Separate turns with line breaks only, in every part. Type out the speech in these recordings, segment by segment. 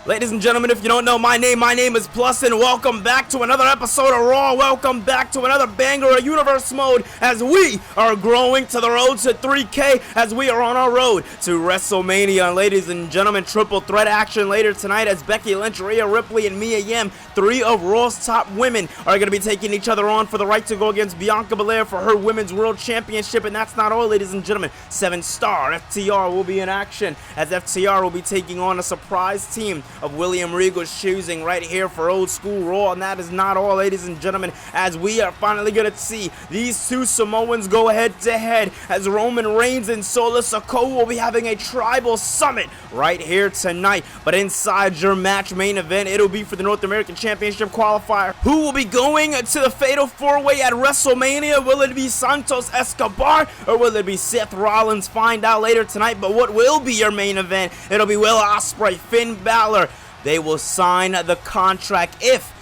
Ladies and gentlemen, if you don't know my name is Plus, and welcome back to another episode of Raw. Welcome back to another banger of Universe Mode as we are growing to the road to 3K, as we are on our road to WrestleMania. And ladies and gentlemen, triple threat action later tonight as Becky Lynch, Rhea Ripley, and Mia Yim, three of Raw's top women, are going to be taking each other on for the right to go against Bianca Belair for her Women's World Championship. And that's not all, ladies and gentlemen. 7-star FTR will be in action as FTR will be taking on a surprise team of William Regal's choosing right here for Old School Raw. And that is not all, ladies and gentlemen, as we are finally going to see these two Samoans go head to head as Roman Reigns and Solo Sikoa will be having a tribal summit right here tonight. But inside your match main event, it'll be for the North American Championship qualifier. Who will be going to the Fatal 4-Way at WrestleMania? Will it be Santos, Escobar, or will it be Seth Rollins? Find out later tonight. But what will be your main event? It'll be Will Ospreay, Finn Balor. They will sign the contract if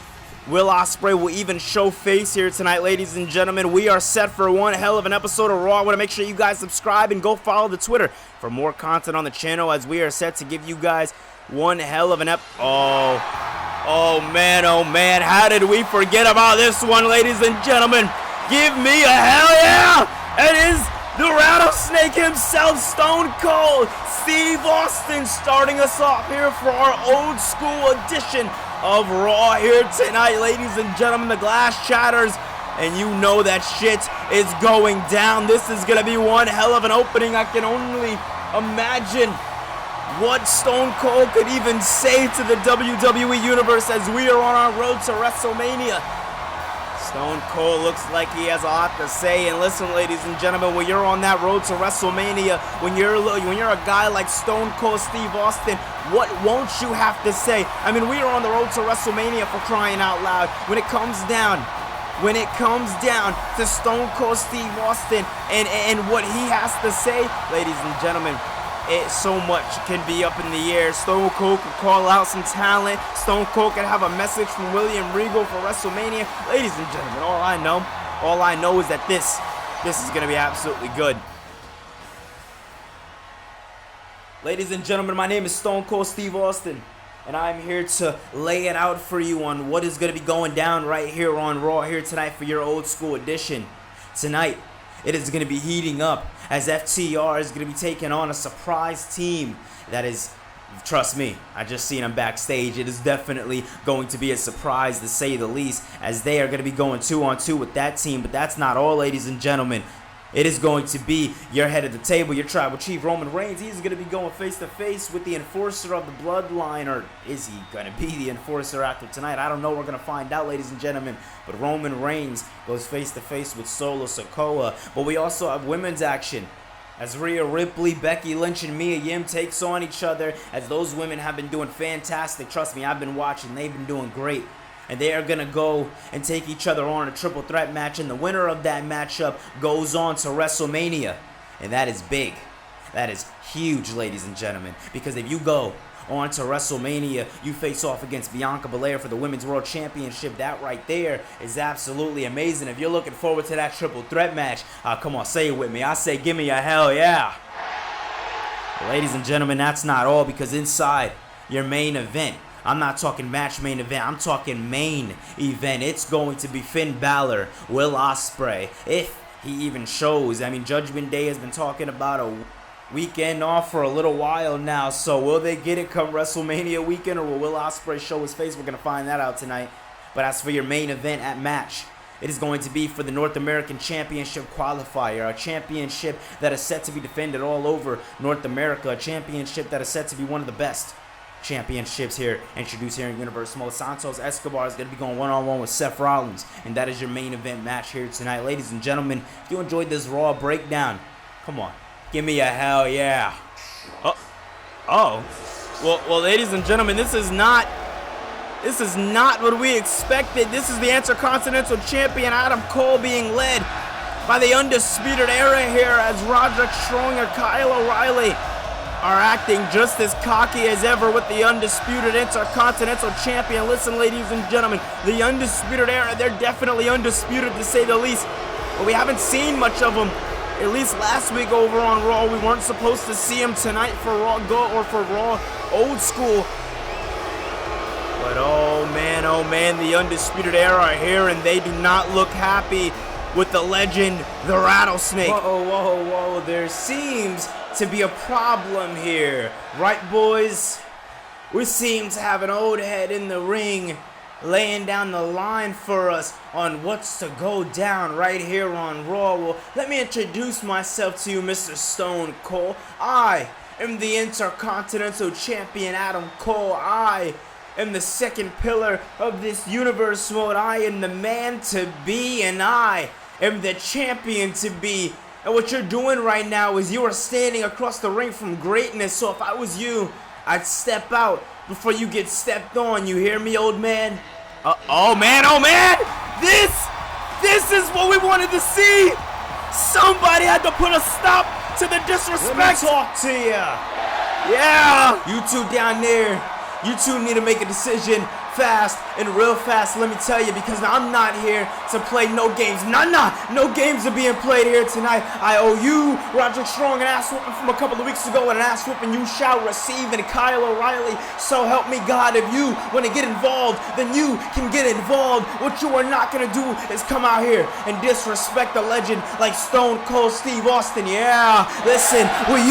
Will Ospreay will even show face here tonight, ladies and gentlemen. We are set for one hell of an episode of Raw. I want to make sure you guys subscribe and go follow the Twitter for more content on the channel, as we are set to give you guys one hell of an Oh man, how did we forget about this one, ladies and gentlemen? Give me a hell yeah! It is the Rattlesnake himself, Stone Cold Steve Austin, starting us off here for our old school edition of Raw here tonight, ladies and gentlemen. The glass shatters, and you know that shit is going down. This is going to be one hell of an opening. I can only imagine what Stone Cold could even say to the WWE Universe as we are on our road to WrestleMania. Stone Cold looks like he has a lot to say. And listen, ladies and gentlemen, when you're on that road to WrestleMania, when you're a guy like Stone Cold Steve Austin, what won't you have to say? I mean, we are on the road to WrestleMania, for crying out loud. When it comes down to Stone Cold Steve Austin and what he has to say, ladies and gentlemen, so much can be up in the air. Stone Cold could call out some talent. Stone Cold could have a message from William Regal for WrestleMania. Ladies and gentlemen, all I know is that this is going to be absolutely good. Ladies and gentlemen, my name is Stone Cold Steve Austin, and I'm here to lay it out for you on what is going to be going down right here on Raw here tonight for your old school edition. Tonight, it is going to be heating up as FTR is going to be taking on a surprise team that is, trust me, I just seen them backstage. It is definitely going to be a surprise, to say the least, as they are going to be going 2-on-2 with that team. But that's not all, ladies and gentlemen. It is going to be your head of the table, your tribal chief, Roman Reigns. He's going to be going face-to-face with the enforcer of the bloodline. Or is he going to be the enforcer after tonight? I don't know. We're going to find out, ladies and gentlemen. But Roman Reigns goes face-to-face with Solo Sikoa. But we also have women's action, as Rhea Ripley, Becky Lynch, and Mia Yim takes on each other, as those women have been doing fantastic. Trust me, I've been watching. They've been doing great. And they are going to go and take each other on a triple threat match. And the winner of that matchup goes on to WrestleMania. And that is big. That is huge, ladies and gentlemen. Because if you go on to WrestleMania, you face off against Bianca Belair for the Women's World Championship. That right there is absolutely amazing. If you're looking forward to that triple threat match, come on, say it with me. I say give me a hell yeah. But ladies and gentlemen, that's not all, because inside your main event, I'm not talking match main event, I'm talking main event. It's going to be Finn Balor, Will Ospreay, if he even shows. I mean, Judgment Day has been talking about a weekend off for a little while now. So will they get it come WrestleMania weekend, or will Will Ospreay show his face? We're going to find that out tonight. But as for your main event at match, it is going to be for the North American Championship qualifier, a championship that is set to be defended all over North America, a championship that is set to be one of the best championships here introduced here in Universe Mode. Santos Escobar is going to be going one-on-one with Seth Rollins, and that is your main event match here tonight. Ladies and gentlemen, if you enjoyed this Raw breakdown, come on, give me a hell yeah. Well, ladies and gentlemen, this is not what we expected. This is the Intercontinental Champion Adam Cole being led by the Undisputed Era here, as Roderick Strong and Kyle O'Reilly are acting just as cocky as ever with the Undisputed Intercontinental Champion. Listen, ladies and gentlemen, the Undisputed Era, they're definitely undisputed, to say the least. But we haven't seen much of them, at least last week over on Raw. We weren't supposed to see them tonight for Raw Go or for Raw Old School. But oh man, the Undisputed Era are here, and they do not look happy with the legend, the Rattlesnake. Whoa, there seems to be a problem here. Right, boys? We seem to have an old head in the ring laying down the line for us on what's to go down right here on Raw. Well, let me introduce myself to you, Mr. Stone Cold. I am the Intercontinental Champion, Adam Cole. I am the second pillar of this universe mode. I am the man to be, and I am the champion to be. And what you're doing right now is you are standing across the ring from greatness. So if I was you, I'd step out before you get stepped on. You hear me, old man? Oh man! This is what we wanted to see. Somebody had to put a stop to the disrespect. Let me talk to ya. Yeah. You two down there, you two need to make a decision fast and real fast, let me tell you, because I'm not here to play no games. No games are being played here tonight. I owe you, Roderick Strong, an ass whooping from a couple of weeks ago, and an ass whooping you shall receive, and Kyle O'Reilly. So help me God, if you want to get involved, then you can get involved. What you are not going to do is come out here and disrespect a legend like Stone Cold Steve Austin. Yeah, listen, what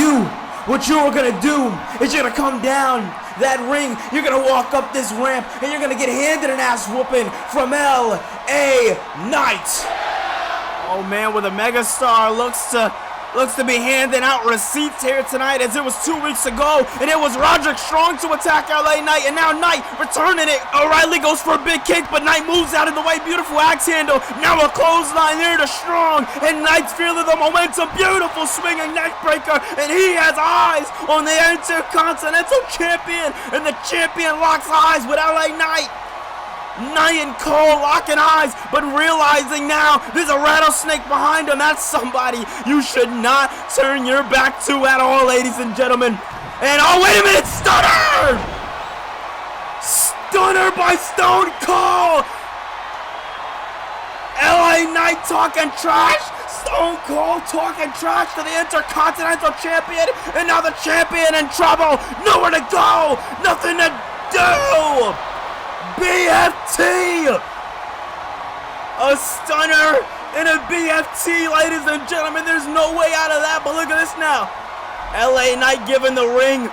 you are going to do is you're going to come down that ring, you're going to walk up this ramp, and you're going to get handed an ass whooping from L.A. Knight. Oh man, with a megastar looks to be handing out receipts here tonight, as it was 2 weeks ago, and it was Roderick Strong to attack LA Knight, and now Knight returning it. O'Reilly goes for a big kick, but Knight moves out of the way. Beautiful axe handle. Now a clothesline here to Strong, and Knight's feeling the momentum. Beautiful swinging neck breaker, and he has eyes on the Intercontinental Champion, and the champion locks eyes with LA Knight. Knight and Cole locking eyes, but realizing now there's a rattlesnake behind him. That's somebody you should not turn your back to at all, ladies and gentlemen. And oh, wait a minute, stunner! Stunner by Stone Cold! LA Knight talking trash. Stone Cold talking trash to the Intercontinental Champion, and now the champion in trouble. Nowhere to go, nothing to do. BFT! A stunner and a BFT, ladies and gentlemen. There's no way out of that, but look at this now. LA Knight giving the ring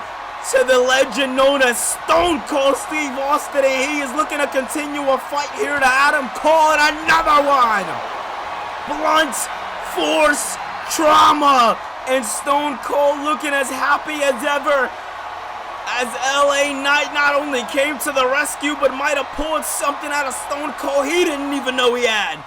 to the legend known as Stone Cold Steve Austin, and he is looking to continue a fight here to Adam Cole, and another one. Blunt force trauma, and Stone Cold looking as happy as ever, as LA Knight not only came to the rescue, but might have pulled something out of Stone Cold he didn't even know he had.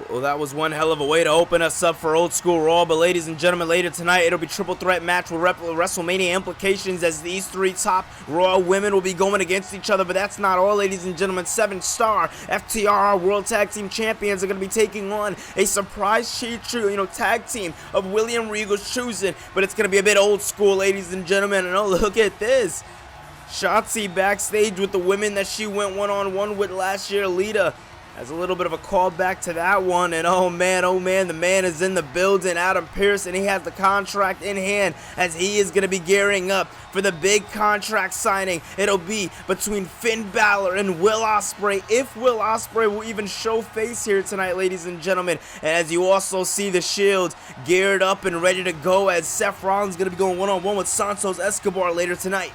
Well, that was one hell of a way to open us up for Old School Raw, but ladies and gentlemen, later tonight, it'll be triple threat match with WrestleMania implications, as these three top Raw women will be going against each other. But that's not all, ladies and gentlemen. 7-star FTR World Tag Team Champions are going to be taking on a surprise tag team of William Regal's choosing, but it's going to be a bit old school, ladies and gentlemen. And oh, look at this. Shotzi backstage with the women that she went one-on-one with last year. Lita has a little bit of a callback to that one, and oh man, the man is in the building. Adam Pearce, and he has the contract in hand, as he is going to be gearing up for the big contract signing. It'll be between Finn Balor and Will Ospreay, if Will Ospreay will even show face here tonight, ladies and gentlemen. And as you also see the Shield geared up and ready to go, as Seth Rollins is going to be going one-on-one with Santos Escobar later tonight.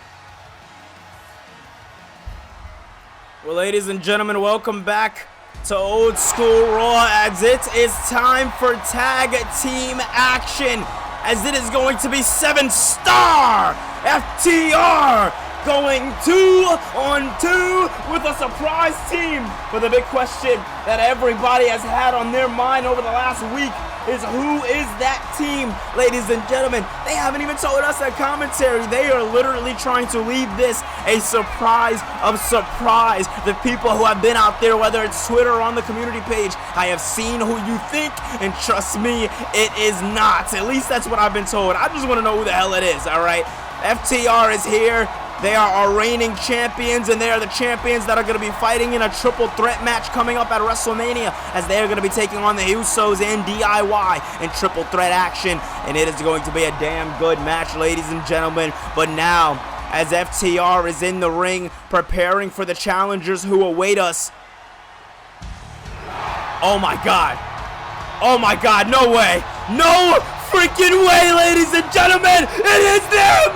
Well, ladies and gentlemen, welcome back to Old School Raw, as it is time for tag team action, as it is going to be 7-star FTR going 2-on-2 with a surprise team. But the big question that everybody has had on their mind over the last week is, who is that team, ladies and gentlemen? They haven't even told us that commentary. They are literally trying to leave this a surprise of surprise. The people who have been out there, whether it's Twitter or on the community page, I have seen who you think, and trust me, it is not. At least that's what I've been told. I just want to know who the hell it is, all right? FTR is here. They are our reigning champions, and they are the champions that are going to be fighting in a triple threat match coming up at WrestleMania, as they are going to be taking on the Usos and DIY in triple threat action, and it is going to be a damn good match, ladies and gentlemen. But now, as FTR is in the ring preparing for the challengers who await us. Oh my God. Oh my God, no way. No freaking way, ladies and gentlemen. It is them.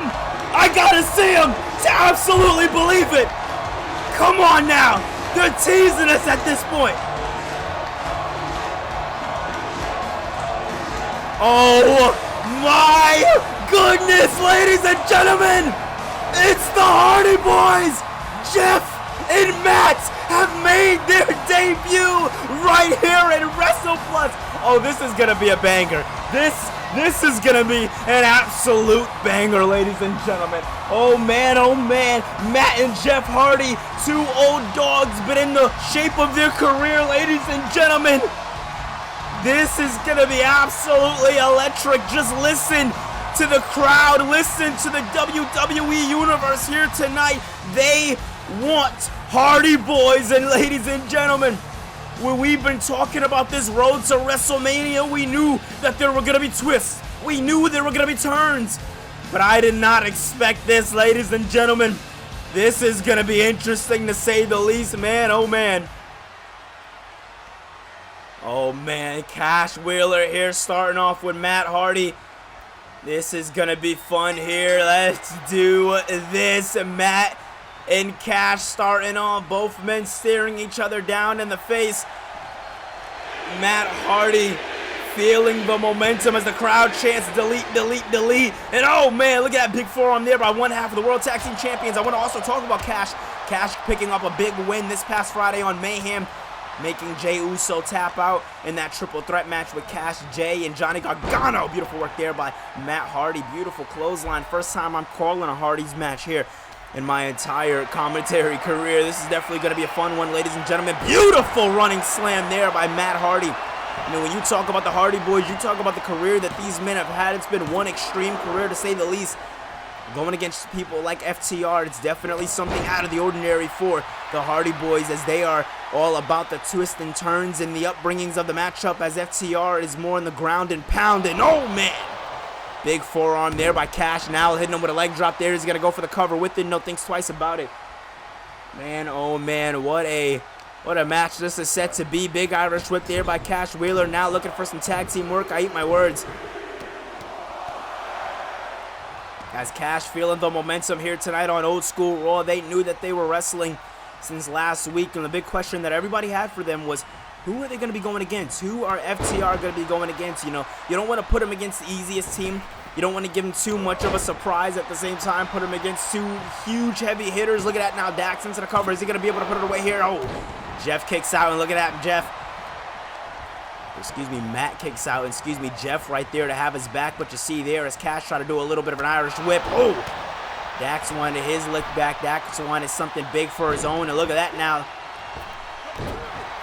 I gotta see them to absolutely believe it. Come on now. They're teasing us at this point. Oh my goodness, ladies and gentlemen. It's the Hardy Boyz. Jeff and Matt have made their debut right here in WrestlePlus. Oh, this is gonna be a banger. This is gonna be an absolute banger, ladies and gentlemen. Oh man, Matt and Jeff Hardy, two old dogs, but in the shape of their career, ladies and gentlemen. This is gonna be absolutely electric. Just listen to the crowd, listen to the WWE Universe here tonight. They want Hardy Boyz, and ladies and gentlemen, when we've been talking about this road to WrestleMania, we knew that there were gonna be twists. We knew there were gonna be turns. But I did not expect this, ladies and gentlemen. This is gonna be interesting to say the least, man. Oh man. Oh man, Cash Wheeler here starting off with Matt Hardy. This is gonna be fun here. Let's do this. Matt and Cash starting off, both men staring each other down in the face. Matt Hardy feeling the momentum as the crowd chants delete, delete, delete. And oh man, look at that big forearm there by one half of the World Tag Team Champions. I want to also talk about Cash. Cash picking up a big win this past Friday on Mayhem, making Jey Uso tap out in that triple threat match with Cash, Jay, and Johnny Gargano. Beautiful work there by Matt Hardy. Beautiful clothesline. First time I'm calling a Hardy's match here in my entire commentary career. This is definitely going to be a fun one, ladies and gentlemen. Beautiful running slam there by Matt Hardy. I mean, when you talk about the Hardy Boyz, you talk about the career that these men have had. It's been one extreme career, to say the least. Going against people like FTR, it's definitely something out of the ordinary for the Hardy Boyz, as they are all about the twists and turns and the upbringings of the matchup, as FTR is more on the ground and pound. And oh man, big forearm there by Cash. Now hitting him with a leg drop there. He's going to go for the cover with it. No thinks twice about it. Man, oh man, what a match this is set to be. Big Irish whip there by Cash Wheeler. Now looking for some tag team work. I eat my words. As Cash feeling the momentum here tonight on Old School Raw. They knew that they were wrestling since last week, and the big question that everybody had for them was, who are they going to be going against? Who are FTR going to be going against? You know, you don't want to put them against the easiest team. You don't want to give them too much of a surprise at the same time. Put them against two huge heavy hitters. Look at that now. Dax into the cover. Is he going to be able to put it away here? Oh, Jeff kicks out, and look at that, Jeff. Matt kicks out, and Jeff right there to have his back. But you see there as Cash try to do a little bit of an Irish whip. Oh, Dax wanted his lick back. Dax wanted something big for his own, and look at that now.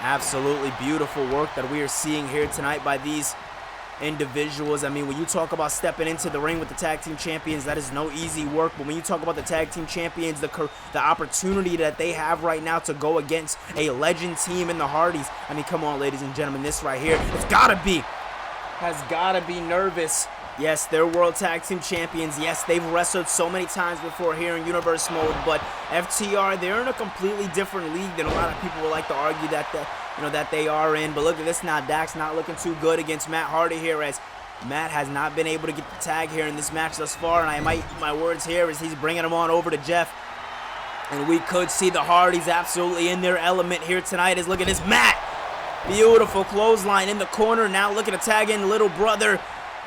Absolutely beautiful work that we are seeing here tonight by these individuals. I mean, when you talk about stepping into the ring with the tag team champions, that is no easy work. But when you talk about the tag team champions, the opportunity that they have right now to go against a legend team in the Hardys, I mean, come on, ladies and gentlemen, this right here, has gotta be nervous. Yes, they're World Tag Team Champions. Yes, they've wrestled so many times before here in Universe Mode, but FTR, they're in a completely different league than a lot of people would like to argue that they are in. But look at this now. Dax not looking too good against Matt Hardy here, as Matt has not been able to get the tag here in this match thus far, and I might eat my words here as he's bringing him on over to Jeff. And we could see the Hardys absolutely in their element here tonight. As look at this, Matt. Beautiful clothesline in the corner. Now looking to tag in little brother.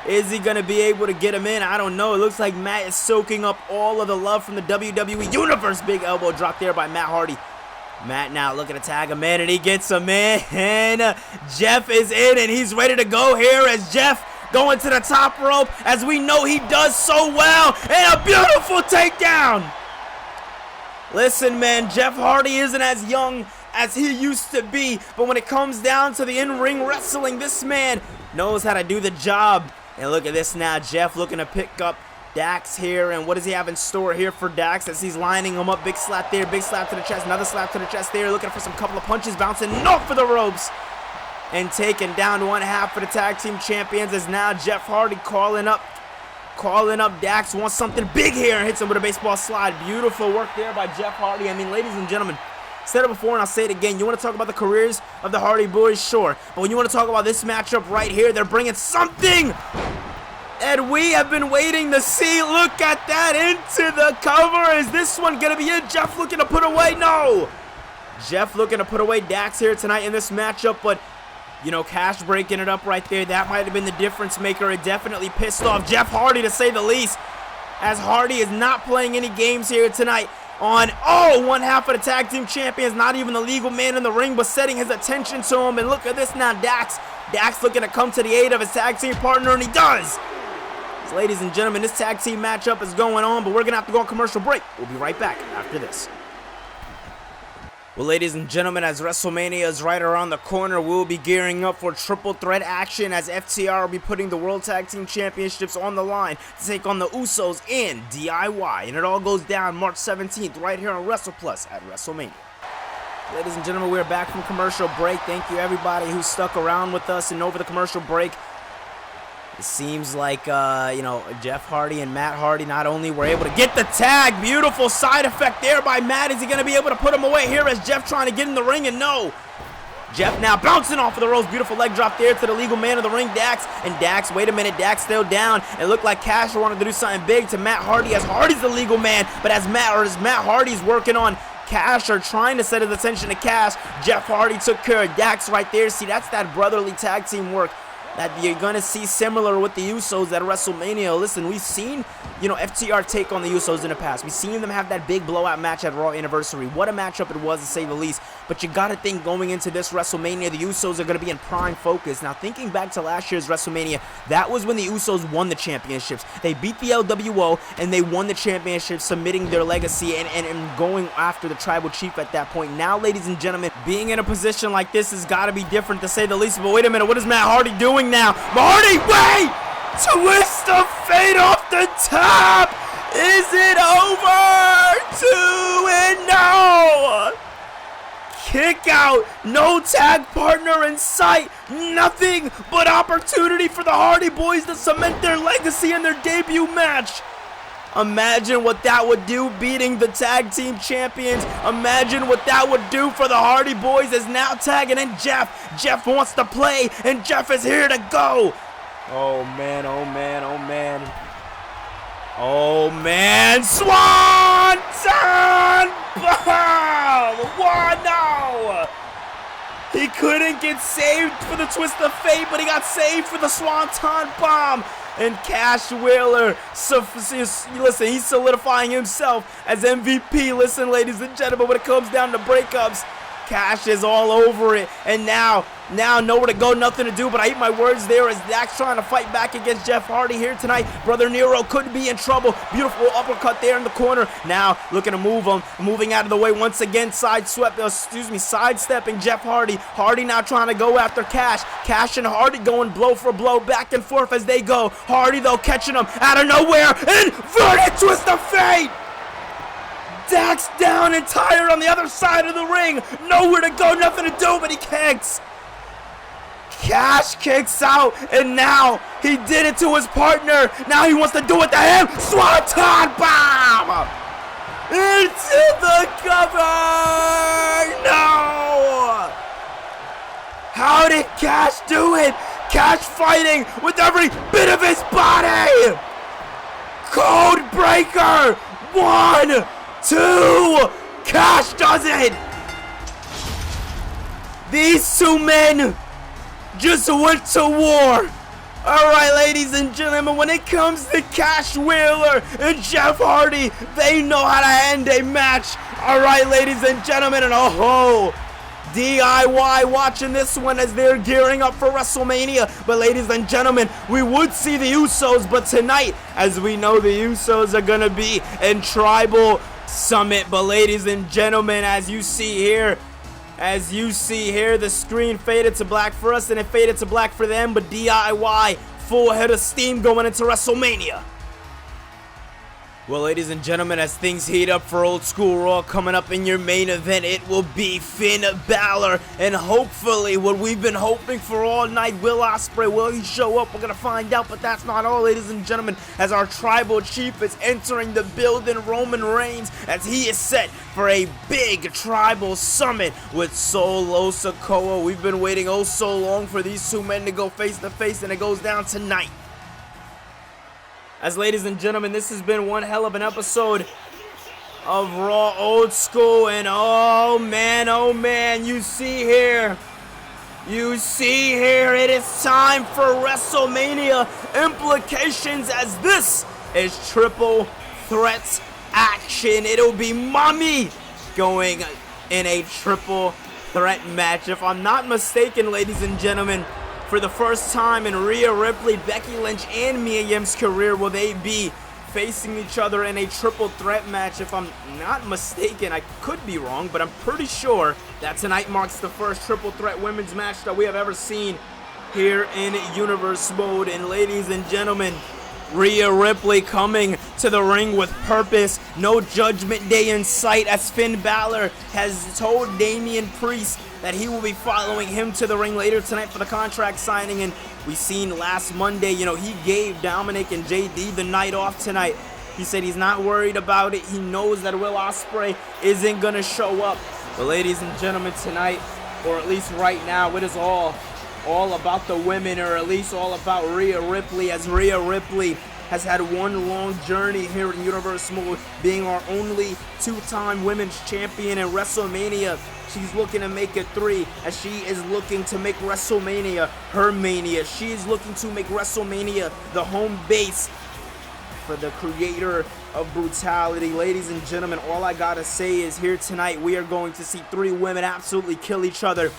Is he going to be able to get him in? I don't know. It looks like Matt is soaking up all of the love from the WWE Universe. Big elbow drop there by Matt Hardy. Matt now looking to tag him in, and he gets him in. And Jeff is in, and he's ready to go here as Jeff going to the top rope, as we know he does so well. And a beautiful takedown. Listen, man, Jeff Hardy isn't as young as he used to be, but when it comes down to the in-ring wrestling, this man knows how to do the job. And look at this now, Jeff looking to pick up Dax here, and what does he have in store here for Dax as he's lining him up? Big slap there, big slap to the chest, another slap to the chest there, looking for some couple of punches, bouncing off for the ropes, and taking down one half for the tag team champions, as now Jeff Hardy calling up calling up Dax, wants something big here, and hits him with a baseball slide. Beautiful work there by Jeff Hardy. I mean, ladies and gentlemen, said it before and I'll say it again. You want to talk about the careers of the Hardy Boyz? Sure. But when you want to talk about this matchup right here, they're bringing something and we have been waiting to see. Look at that, into the cover. Is this one going to be it? Jeff looking to put away? No. Jeff looking to put away Dax here tonight in this matchup, but you know, Cash breaking it up right there. That might have been the difference maker. It definitely pissed off Jeff Hardy, to say the least, as Hardy is not playing any games here tonight on, one half of the tag team champions, not even the legal man in the ring, but setting his attention to him. And look at this now, Dax looking to come to the aid of his tag team partner, and he does. So, ladies and gentlemen, this tag team matchup is going on, but we're going to have to go on commercial break. We'll be right back after this. Well, ladies and gentlemen, as WrestleMania is right around the corner, we'll be gearing up for triple threat action as FTR will be putting the World Tag Team Championships on the line to take on the Usos in DIY. And it all goes down March 17th right here on WrestlePlus at WrestleMania. Ladies and gentlemen, we're back from commercial break. Thank you everybody who stuck around with us and over the commercial break. It seems like, Jeff Hardy and Matt Hardy not only were able to get the tag, beautiful side effect there by Matt. Is he going to be able to put him away here as Jeff trying to get in the ring? And no. Jeff now bouncing off of the ropes. Beautiful leg drop there to the legal man of the ring, Dax. And Dax, wait a minute, Dax still down. It looked like Cash wanted to do something big to Matt Hardy as Hardy's the legal man. But as Matt Hardy's working on Cash or trying to set his attention to Cash, Jeff Hardy took care of Dax right there. See, that's that brotherly tag team work that you're going to see similar with the Usos at WrestleMania. Listen, we've seen, FTR take on the Usos in the past. We've seen them have that big blowout match at Raw Anniversary. What a matchup it was, to say the least. But you got to think going into this WrestleMania, the Usos are going to be in prime focus. Now, thinking back to last year's WrestleMania, that was when the Usos won the championships. They beat the LWO, and they won the championship, submitting their legacy and going after the Tribal Chief at that point. Now, ladies and gentlemen, being in a position like this has got to be different, to say the least. But wait a minute, what is Matt Hardy doing now? Hardy, wait! Twist of fate off the top! Is it over? 2-0! Kick out, no tag partner in sight, nothing but opportunity for the Hardy Boyz to cement their legacy in their debut match. Imagine what that would do, beating the tag team champions. Imagine what that would do for the Hardy Boyz, as now tagging in Jeff. Jeff wants to play, and Jeff is here to go. Oh, man, oh, man, oh, man. Oh, man. Swanton bomb! Wow, no! He couldn't get saved for the twist of fate, but he got saved for the Swanton bomb. And Cash Wheeler, listen, he's solidifying himself as MVP. Listen, ladies and gentlemen, when it comes down to breakups, Cash is all over it. And now nowhere to go, nothing to do. But I eat my words there as Dax trying to fight back against Jeff Hardy here tonight. Brother Nero couldn't be in trouble. Beautiful uppercut there in the corner. Now looking to move him, moving out of the way once again, sidestepping Jeff Hardy. Hardy now trying to go after Cash. Cash and Hardy going blow for blow, back and forth as they go. Hardy though catching him out of nowhere. Inverted twist of fate. Dax down and tired on the other side of the ring. Nowhere to go, nothing to do, but he kicks. Cash kicks out, and now he did it to his partner. Now he wants to do it to him. Swanton bomb! Into the cover! No! How did Cash do it? Cash fighting with every bit of his body! Code breaker! 1, 2, Cash does it! These two men just went to war. Alright, ladies and gentlemen, when it comes to Cash Wheeler and Jeff Hardy, they know how to end a match. Alright, ladies and gentlemen, and DIY watching this one as they're gearing up for WrestleMania. But ladies and gentlemen, we would see the Usos, but tonight, as we know, the Usos are gonna be in Tribal Summit. But ladies and gentlemen, as you see here, the screen faded to black for us and it faded to black for them, but DIY full head of steam going into WrestleMania. Well, ladies and gentlemen, as things heat up for Old School Raw, coming up in your main event, it will be Finn Balor, and hopefully what we've been hoping for all night, Will Ospreay. Will he show up? We're going to find out, but that's not all, ladies and gentlemen, as our tribal chief is entering the building, Roman Reigns, as he is set for a big tribal summit with Solo Sikoa. We've been waiting oh so long for these two men to go face to face, and it goes down tonight. As ladies and gentlemen, this has been one hell of an episode of Raw Old School, and oh man, you see here, it is time for WrestleMania implications, as this is triple threat action. It'll be Mommy going in a triple threat match. If I'm not mistaken, ladies and gentlemen, for the first time in Rhea Ripley, Becky Lynch, and Mia Yim's career, will they be facing each other in a triple threat match. If I'm not mistaken, I could be wrong, but I'm pretty sure that tonight marks the first triple threat women's match that we have ever seen here in Universe Mode. And ladies and gentlemen, Rhea Ripley coming to the ring with purpose, no Judgment Day in sight, as Finn Balor has told Damian Priest that he will be following him to the ring later tonight for the contract signing. And we seen last Monday, he gave Dominic and JD the night off tonight. He said he's not worried about it. He knows that Will Ospreay isn't going to show up. But ladies and gentlemen, tonight, or at least right now, it is all about the women, or at least all about Rhea Ripley, as Rhea Ripley has had one long journey here in Universe Mode, being our only two-time women's champion in WrestleMania. She's looking to make it 3, as she is looking to make WrestleMania her mania. She is looking to make WrestleMania the home base for the creator of brutality. Ladies and gentlemen, all I gotta say is here tonight we are going to see 3 women absolutely kill each other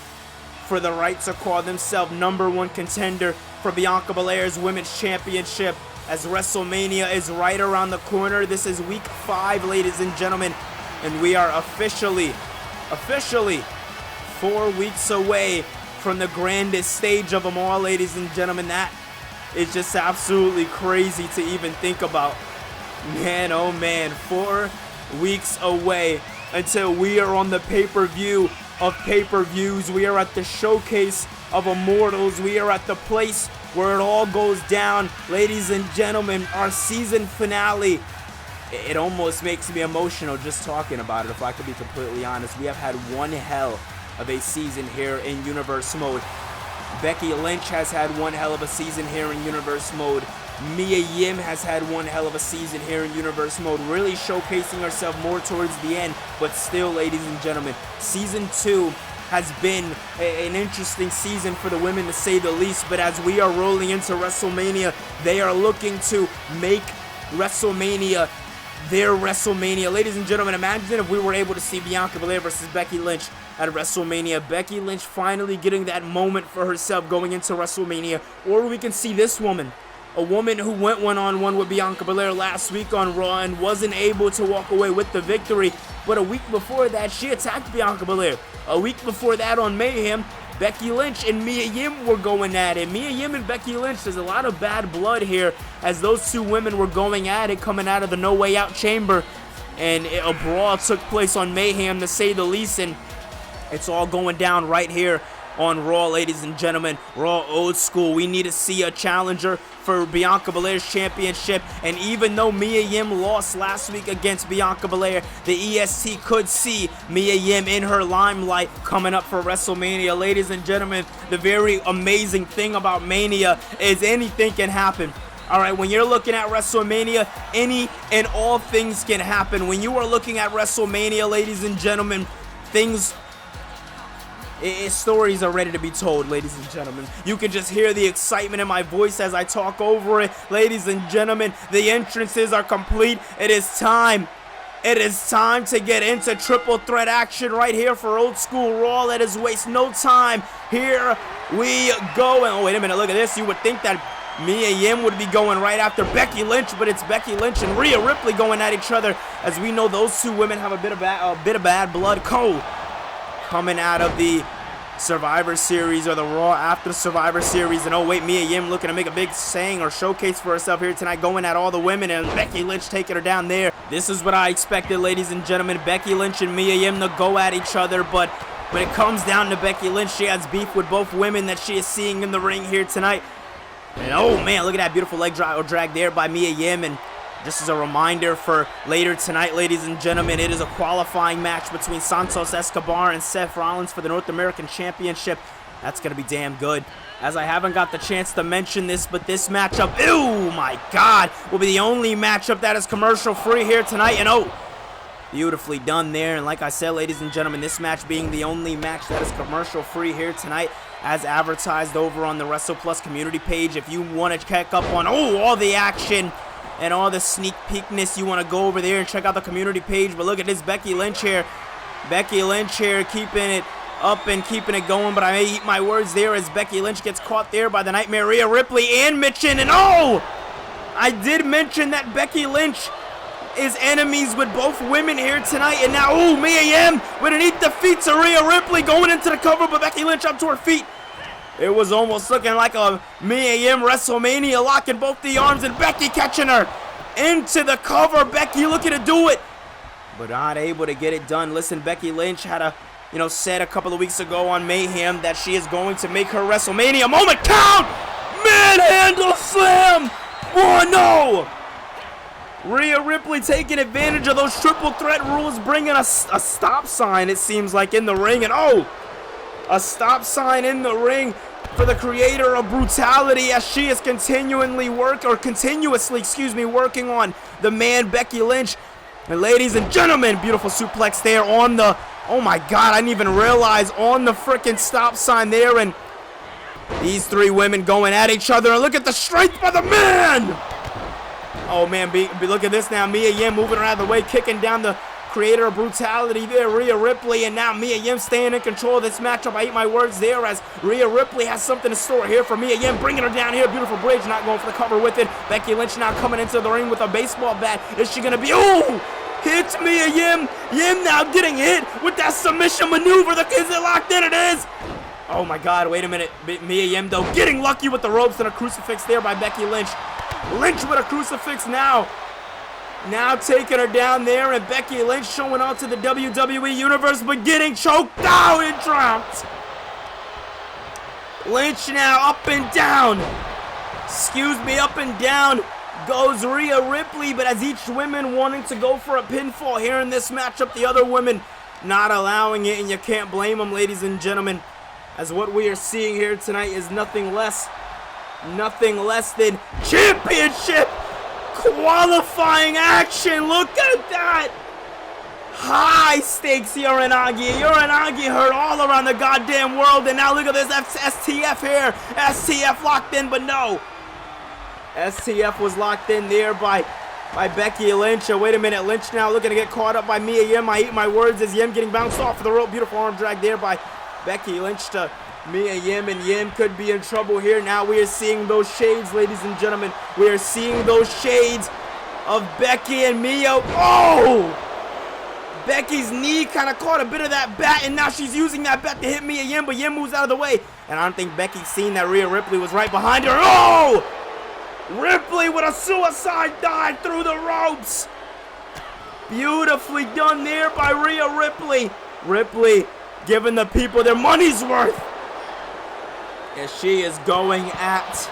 for the right to call themselves #1 contender for Bianca Belair's Women's Championship, as WrestleMania is right around the corner. This is week 5, ladies and gentlemen, and we are officially 4 weeks away from the grandest stage of them all, ladies and gentlemen. That is just absolutely crazy to even think about. Man, oh man, 4 weeks away until we are on the pay-per-view of pay-per-views. We are at the showcase of immortals. We are at the place where it all goes down. Ladies and gentlemen, our season finale. It almost makes me emotional just talking about it, if I could be completely honest. We have had one hell of a season here in Universe Mode. Becky Lynch has had one hell of a season here in Universe Mode. Mia Yim has had one hell of a season here in Universe Mode, really showcasing herself more towards the end. But still, ladies and gentlemen, Season 2 has been an interesting season for the women, to say the least. But as we are rolling into WrestleMania, they are looking to make WrestleMania their WrestleMania. Ladies and gentlemen, imagine if we were able to see Bianca Belair versus Becky Lynch at WrestleMania. Becky Lynch finally getting that moment for herself going into WrestleMania. Or we can see this woman, a woman who went one-on-one with Bianca Belair last week on Raw and wasn't able to walk away with the victory. But a week before that, she attacked Bianca Belair. A week before that on Mayhem, Becky Lynch and Mia Yim were going at it. Mia Yim and Becky Lynch, there's a lot of bad blood here, as those two women were going at it, coming out of the No Way Out chamber. And a brawl took place on Mayhem, to say the least, and it's all going down right here on Raw, ladies and gentlemen. Raw Old School. We need to see a challenger for Bianca Belair's championship. And even though Mia Yim lost last week against Bianca Belair, the EST could see Mia Yim in her limelight coming up for WrestleMania. Ladies and gentlemen, the very amazing thing about Mania is anything can happen. Alright, when you're looking at WrestleMania, any and all things can happen. When you are looking at WrestleMania, ladies and gentlemen, stories are ready to be told, ladies and gentlemen. You can just hear the excitement in my voice as I talk over it. Ladies and gentlemen, the entrances are complete. It is time. It is time to get into triple threat action right here for Old School Raw. Let us waste no time. Here we go. And oh, wait a minute, look at this. You would think that Mia Yim would be going right after Becky Lynch, but it's Becky Lynch and Rhea Ripley going at each other, as we know those two women have a bit of bad blood. Cole coming out of the Survivor Series or the Raw after Survivor Series. And oh wait, Mia Yim looking to make a big saying or showcase for herself here tonight, going at all the women, and Becky Lynch taking her down there. This is what I expected, ladies and gentlemen. Becky Lynch and Mia Yim to go at each other, but when it comes down to Becky Lynch, she has beef with both women that she is seeing in the ring here tonight. And oh man, look at that beautiful leg drag there by Mia Yim. And just as a reminder for later tonight, ladies and gentlemen, it is a qualifying match between Santos Escobar and Seth Rollins for the North American Championship. That's going to be damn good. As I haven't got the chance to mention this, but this matchup, oh my God, will be the only matchup that is commercial free here tonight. And oh, beautifully done there. And like I said, ladies and gentlemen, this match being the only match that is commercial free here tonight, as advertised over on the WrestlePlus community page. If you want to check up on all the action and all the sneak peekness, you want to go over there and check out the community page. But look at this Becky Lynch here. Becky Lynch here keeping it up and keeping it going. But I may eat my words there as Becky Lynch gets caught there by the Nightmare Rhea Ripley and Mitchin. And oh, I did mention that Becky Lynch is enemies with both women here tonight. And now, oh, Mia Yim with an eat defeat to Rhea Ripley going into the cover, but Becky Lynch up to her feet. It was almost looking like a Mia Yim WrestleMania, locking both the arms, and Becky catching her into the cover. Becky looking to do it, but not able to get it done. Listen, Becky Lynch had a, said a couple of weeks ago on Mayhem that she is going to make her WrestleMania moment count. Manhandle slam. Oh no! Rhea Ripley taking advantage of those triple threat rules, bringing a stop sign, it seems like, in the ring. And oh, a stop sign in the ring for the creator of brutality, as she is continuously working on the man Becky Lynch. And ladies and gentlemen, beautiful suplex there on the, oh my God, I didn't even realize, on the freaking stop sign there. And these three women going at each other, and look at the strength by the man. Oh man, look at this now. Mia Yim moving around the way, kicking down the creator of brutality there, Rhea Ripley, and now Mia Yim staying in control of this matchup. I eat my words there, as Rhea Ripley has something to store here for Mia Yim, bringing her down here. Beautiful bridge, not going for the cover with it. Becky Lynch now coming into the ring with a baseball bat. Is she gonna be, oh, hits Mia Yim. Yim now getting hit with that submission maneuver. Is it locked in? It is. Oh my God, wait a minute. Mia Yim though getting lucky with the ropes, and a crucifix there by Becky Lynch. Lynch with a crucifix now. Now taking her down there, and Becky Lynch showing off to the WWE Universe, but getting choked out and dropped. Lynch now up and down. Up and down goes Rhea Ripley, but as each woman wanting to go for a pinfall here in this matchup, the other women not allowing it, and you can't blame them, ladies and gentlemen, as what we are seeing here tonight is nothing less than championship qualifying action. Look at that. High stakes Uranagi. Uranagi heard all around the goddamn world, and now look at this STF here. STF locked in, but no. STF was locked in there by Becky Lynch. Wait a minute, Lynch now looking to get caught up by Mia Yim. I eat my words as Yim getting bounced off of the rope. Beautiful arm drag there by Becky Lynch to Mia Yim, and Yim could be in trouble here. Now we are seeing those shades, ladies and gentlemen. We are seeing those shades of Becky and Mia. Oh! Becky's knee kind of caught a bit of that bat, and now she's using that bat to hit Mia Yim, but Yim moves out of the way. And I don't think Becky's seen that Rhea Ripley was right behind her. Oh! Ripley with a suicide dive through the ropes. Beautifully done there by Rhea Ripley. Ripley giving the people their money's worth, as she is going at,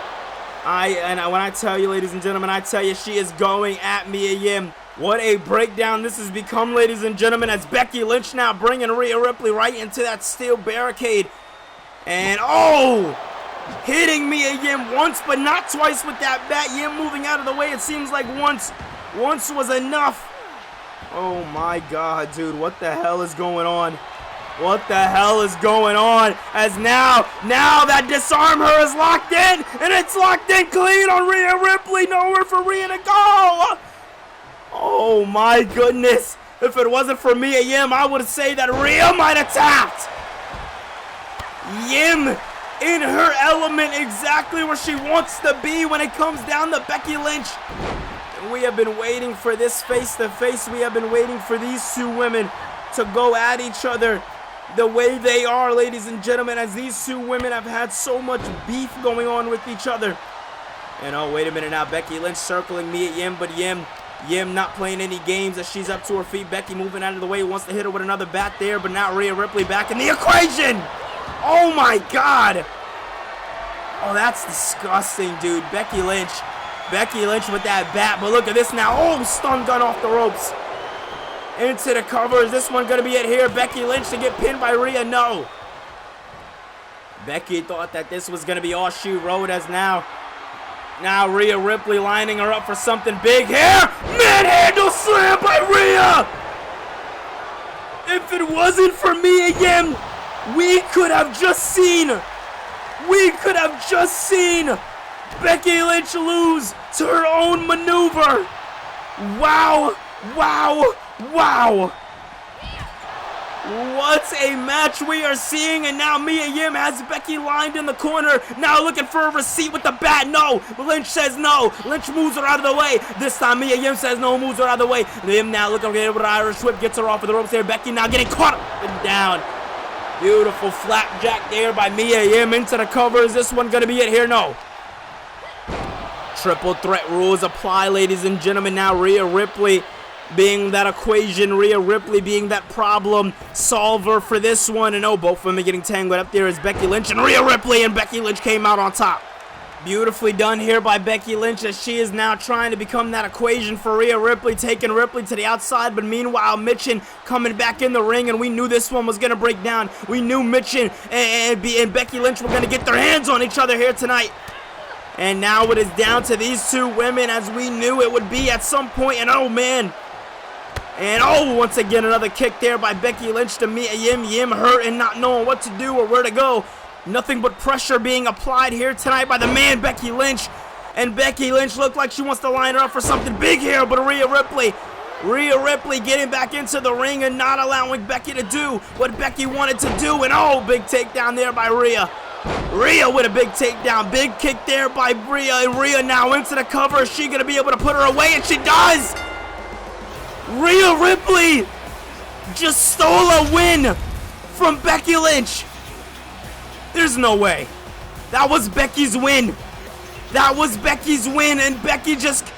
when I tell you, ladies and gentlemen, I tell you, she is going at Mia Yim. What a breakdown this has become, ladies and gentlemen, as Becky Lynch now bringing Rhea Ripley right into that steel barricade. And oh, hitting Mia Yim once but not twice with that bat. Yim moving out of the way. It seems like once was enough. Oh my God, dude, what the hell is going on? What the hell is going on? As now that disarm her is locked in, and it's locked in clean on Rhea Ripley. Nowhere for Rhea to go. Oh my goodness. If it wasn't for Mia Yim, I would say that Rhea might have tapped. Yim in her element, exactly where she wants to be when it comes down to Becky Lynch. And we have been waiting for this face-to-face. We have been waiting for these two women to go at each other. the way they are, ladies and gentlemen, as these two women have had so much beef going on with each other. And oh, wait a minute now. Becky Lynch circling Mia Yim, but Yim not playing any games as she's up to her feet. Becky moving out of the way, wants to hit her with another bat there, but now Rhea Ripley back in the equation. Oh my God. Oh, that's disgusting, dude. Becky Lynch with that bat, but look at this now. Oh, stun gun off the ropes. Into the cover. Is this one going to be it here? Becky Lynch to get pinned by Rhea? No. Becky thought that this was going to be all she wrote as now Rhea Ripley lining her up for something big here. Manhandle slam by Rhea. If it wasn't for Mia Yim, we could have just seen Becky Lynch lose to her own maneuver. Wow. What a match we are seeing, and now Mia Yim has Becky lined in the corner, now looking for a receipt with the bat. No, Lynch says no. Lynch moves her out of the way. This time Mia Yim says no, moves her out of the way. Yim now looking with an Irish whip, gets her off of the ropes there. Becky now getting caught up and down. Beautiful flapjack there by Mia Yim into the cover. Is this one going to be it here? No. Triple threat rules apply, ladies and gentlemen. Now Rhea Ripley being that equation, Rhea Ripley being that problem solver for this one. And oh, both of them are getting tangled up there as Becky Lynch and Rhea Ripley, and Becky Lynch came out on top. Beautifully done here by Becky Lynch as she is now trying to become that equation for Rhea Ripley, taking Ripley to the outside. But meanwhile, Mitchin coming back in the ring, and we knew this one was going to break down. We knew Mitchin and Becky Lynch were going to get their hands on each other here tonight. And now it is down to these two women as we knew it would be at some point. And oh, man. And oh, once again, another kick there by Becky Lynch to Mia Yim. Yim hurt and not knowing what to do or where to go. Nothing but pressure being applied here tonight by the man, Becky Lynch. And Becky Lynch looked like she wants to line her up for something big here, but Rhea Ripley getting back into the ring and not allowing Becky to do what Becky wanted to do. And oh, big takedown there by Rhea. Rhea with a big takedown. Big kick there by Rhea. And Rhea now into the cover. Is she going to be able to put her away? And she does! Rhea Ripley just stole a win from Becky Lynch. There's no way. That was Becky's win. That was Becky's win, and Becky just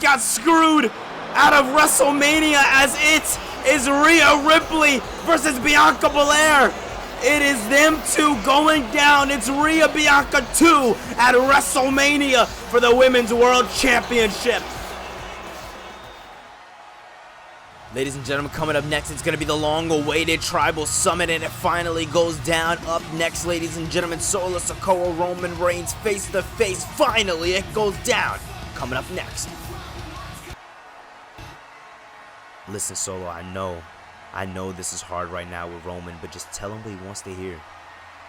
got screwed out of WrestleMania as it is Rhea Ripley versus Bianca Belair. It is them two going down. It's Rhea Bianca 2 at WrestleMania for the Women's World Championship. Ladies and gentlemen, coming up next, it's going to be the long-awaited Tribal Summit, and it finally goes down. Up next, ladies and gentlemen, Solo Sikoa, Roman Reigns face-to-face. Finally, it goes down. Coming up next. Listen, Solo, I know this is hard right now with Roman, but just tell him what he wants to hear.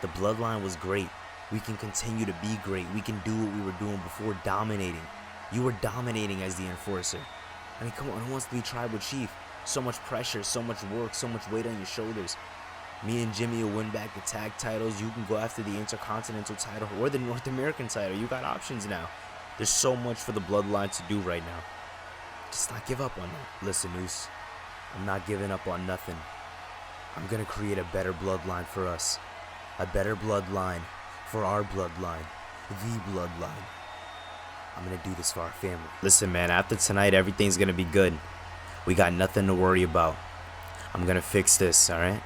The bloodline was great. We can continue to be great. We can do what we were doing before, dominating. You were dominating as the enforcer. I mean, come on, who wants to be tribal chief? So much pressure, so much work, so much weight on your shoulders. Me and Jimmy will win back the tag titles. You can go after the Intercontinental title or the North American title. You got options now. There's so much for the bloodline to do right now. Just not give up on it. Listen, Noose, I'm not giving up on nothing. I'm going to create a better bloodline for us. A better bloodline for our bloodline. The bloodline. I'm going to do this for our family. Listen, man, after tonight, everything's going to be good. We got nothing to worry about. I'm going to fix this, all right?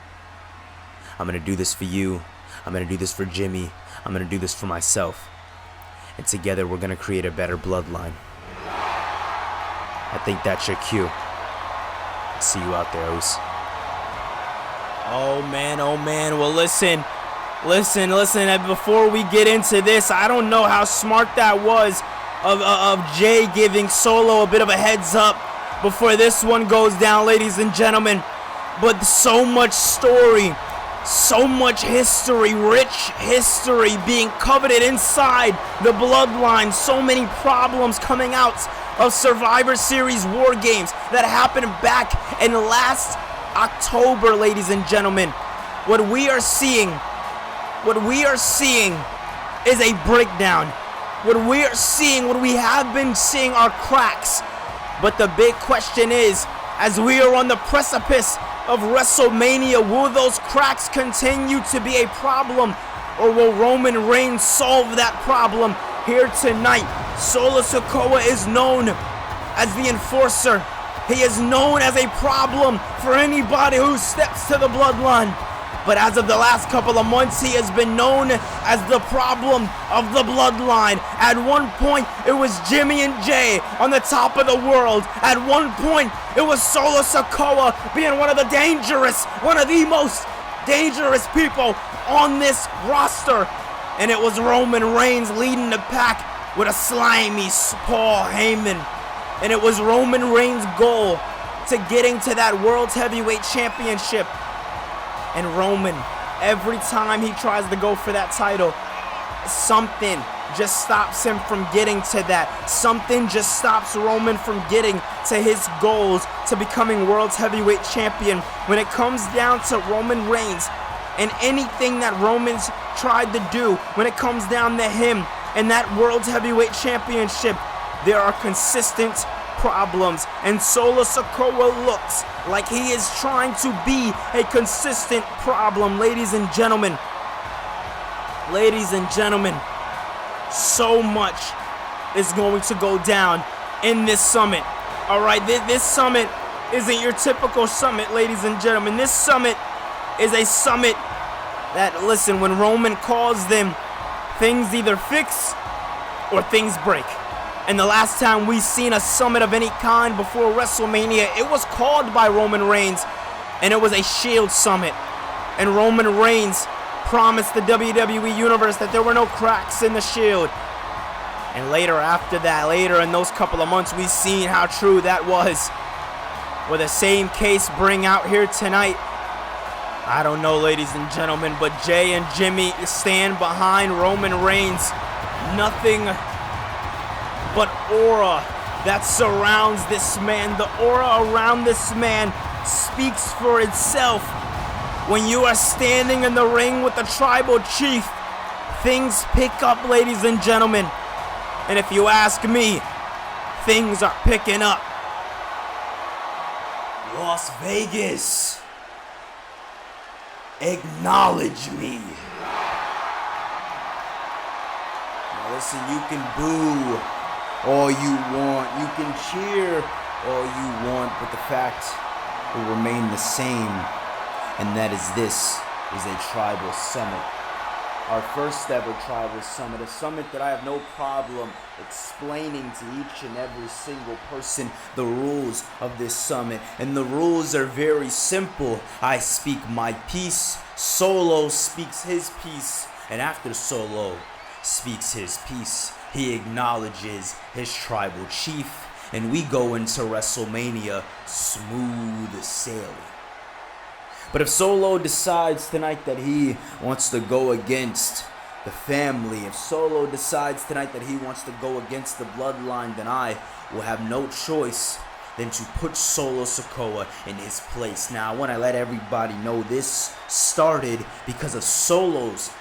I'm going to do this for you. I'm going to do this for Jimmy. I'm going to do this for myself. And together, we're going to create a better bloodline. I think that's your cue. See you out there, Oos. Oh, man. Well, listen. And before we get into this, I don't know how smart that was of Jay giving Solo a bit of a heads up before this one goes down, ladies and gentlemen. But so much story, so much history, rich history being coveted inside the bloodline. So many problems coming out of Survivor Series War Games that happened back in last October, ladies and gentlemen. What we are seeing is a breakdown. What we have been seeing are cracks. But the big question is, as we are on the precipice of WrestleMania, will those cracks continue to be a problem, or will Roman Reigns solve that problem here tonight? Solo Sikoa is known as the enforcer. He is known as a problem for anybody who steps to the bloodline. But as of the last couple of months, he has been known as the problem of the bloodline. At one point, it was Jimmy and Jay on the top of the world. At one point, it was Solo Sikoa being one of the most dangerous people on this roster. And it was Roman Reigns leading the pack with a slimy Paul Heyman. And it was Roman Reigns' goal to getting to that World Heavyweight Championship. And Roman, every time he tries to go for that title, something just stops him from getting to that. Something just stops Roman from getting to his goals to becoming World Heavyweight Champion. When it comes down to Roman Reigns and anything that Roman's tried to do, when it comes down to him and that World Heavyweight Championship, there are consistent problems, and Solo Sikoa looks like he is trying to be a consistent problem. Ladies and gentlemen, so much is going to go down in this summit. Alright, this summit isn't your typical summit, ladies and gentlemen. This summit is a summit that, listen, when Roman calls them, things either fix or things break. And the last time we seen a summit of any kind before WrestleMania, it was called by Roman Reigns, and it was a Shield summit. And Roman Reigns promised the WWE Universe that there were no cracks in the Shield. And later in those couple of months, we've seen how true that was. Will the same case bring out here tonight? I don't know, ladies and gentlemen, but Jay and Jimmy stand behind Roman Reigns. Nothing but aura that surrounds this man. The aura around this man speaks for itself. When you are standing in the ring with the tribal chief, things pick up, ladies and gentlemen. And if you ask me, things are picking up. Las Vegas, acknowledge me. Now listen, you can boo all you want, you can cheer all you want, but the fact will remain the same, and that is this is a tribal summit. Our first ever tribal summit, a summit that I have no problem explaining to each and every single person the rules of this summit. And the rules are very simple. I speak my piece, Solo speaks his piece, and after Solo speaks his piece, he acknowledges his tribal chief, and we go into WrestleMania smooth sailing. But if Solo decides tonight that he wants to go against the family, if Solo decides tonight that he wants to go against the bloodline, then I will have no choice than to put Solo Sikoa in his place. Now, I want to let everybody know this started because of Solo's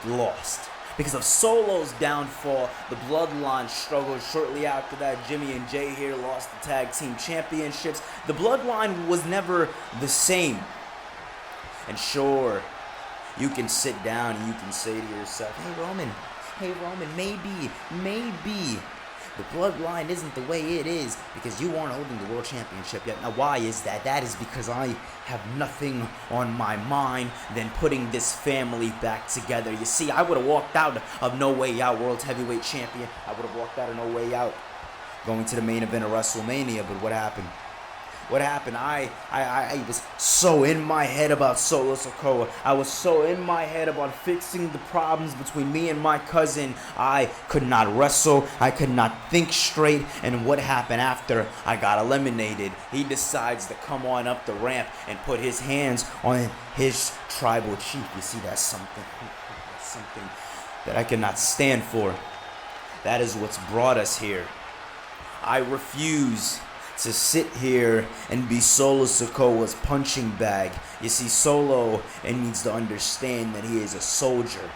loss. Because of Solo's downfall, the bloodline struggled. Shortly after that, Jimmy and Jay here lost the tag team championships. The bloodline was never the same. And sure, you can sit down and you can say to yourself, hey Roman, maybe the bloodline isn't the way it is because you aren't holding the world championship yet. Now, why is that? That is because I have nothing on my mind than putting this family back together. You see, I would have walked out of No Way Out World Heavyweight Champion. I would have walked out of No Way Out going to the main event of WrestleMania, but what happened? What happened? I was so in my head about Solo Sikoa. I was so in my head about fixing the problems between me and my cousin. I could not wrestle. I could not think straight. And what happened after I got eliminated? He decides to come on up the ramp and put his hands on his tribal chief. You see, that's something that I cannot stand for. That is what's brought us here. I refuse to sit here and be Solo Sikoa's punching bag. You see, Solo needs to understand that he is a soldier.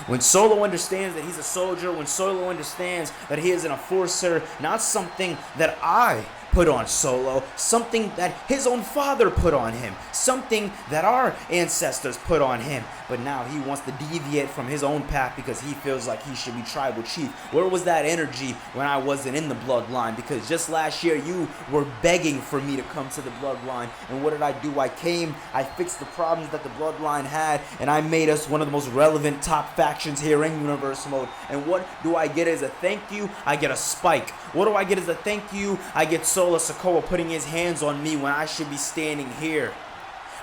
When Solo understands that he's a soldier, when Solo understands that he is an enforcer, not something that I put on Solo, something that his own father put on him, something that our ancestors put on him. But now he wants to deviate from his own path because he feels like he should be tribal chief. Where was that energy when I wasn't in the bloodline? Because just last year you were begging for me to come to the bloodline. And what did I do? I came, I fixed the problems that the bloodline had, and I made us one of the most relevant top factions here in Universe Mode. And what do I get as a thank you? I get a spike. What do I get as a thank you? I get Solo Sikoa putting his hands on me when I should be standing here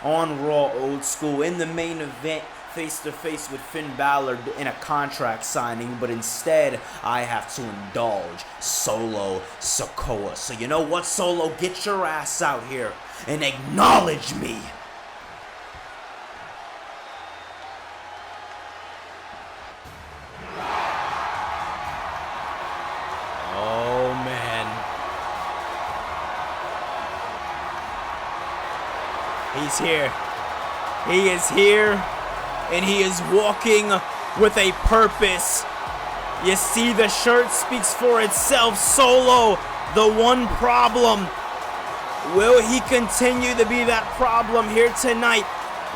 on Raw Old School in the main event, face to face with Finn Balor in a contract signing, but instead I have to indulge Solo Sikoa. So you know what, Solo? Get your ass out here and acknowledge me. Oh man. He's here. He is here. And he is walking with a purpose. You see, the shirt speaks for itself. Solo, the one problem. Will he continue to be that problem here tonight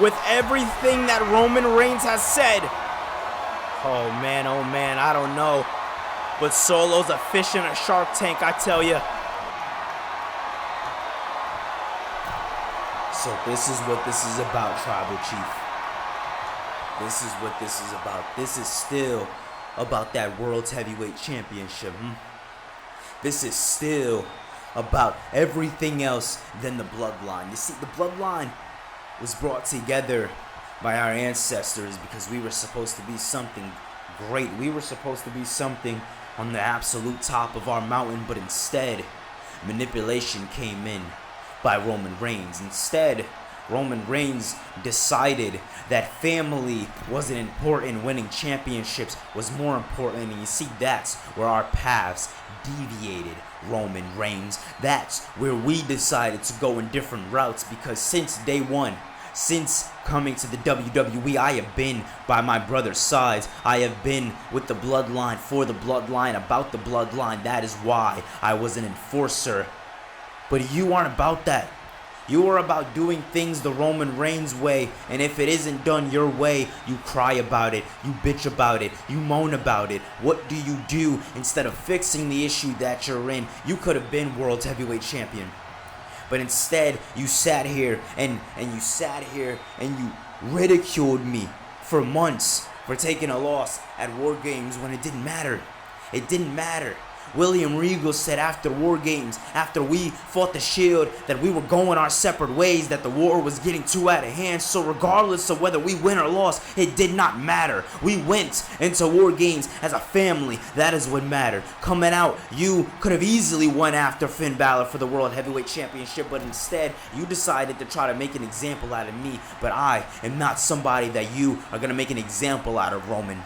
with everything that Roman Reigns has said? Oh man, I don't know. But Solo's a fish in a shark tank, I tell you. So this is what this is about, Tribal Chief. This is what this is about. This is still about that World's Heavyweight Championship. This is still about everything else than the bloodline. You see, the bloodline was brought together by our ancestors because we were supposed to be something great. We were supposed to be something on the absolute top of our mountain, but instead, manipulation came in by Roman Reigns. Instead, Roman Reigns decided that family wasn't important, winning championships was more important, and you see, that's where our paths deviated, Roman Reigns. That's where we decided to go in different routes, because since day one, since coming to the WWE, I have been by my brother's sides. I have been with the bloodline, for the bloodline, about the bloodline. That is why I was an enforcer. But you aren't about that. You are about doing things the Roman Reigns way, and if it isn't done your way, you cry about it, you bitch about it, you moan about it. What do you do instead of fixing the issue that you're in? You could have been World Heavyweight Champion, but instead you sat here and you ridiculed me for months for taking a loss at War Games when it didn't matter. It didn't matter. William Regal said after War Games, after we fought the Shield, that we were going our separate ways, that the war was getting too out of hand. So regardless of whether we win or lost, it did not matter. We went into War Games as a family. That is what mattered. Coming out, you could have easily won after Finn Balor for the World Heavyweight Championship, but instead, you decided to try to make an example out of me. But I am not somebody that you are going to make an example out of, Roman.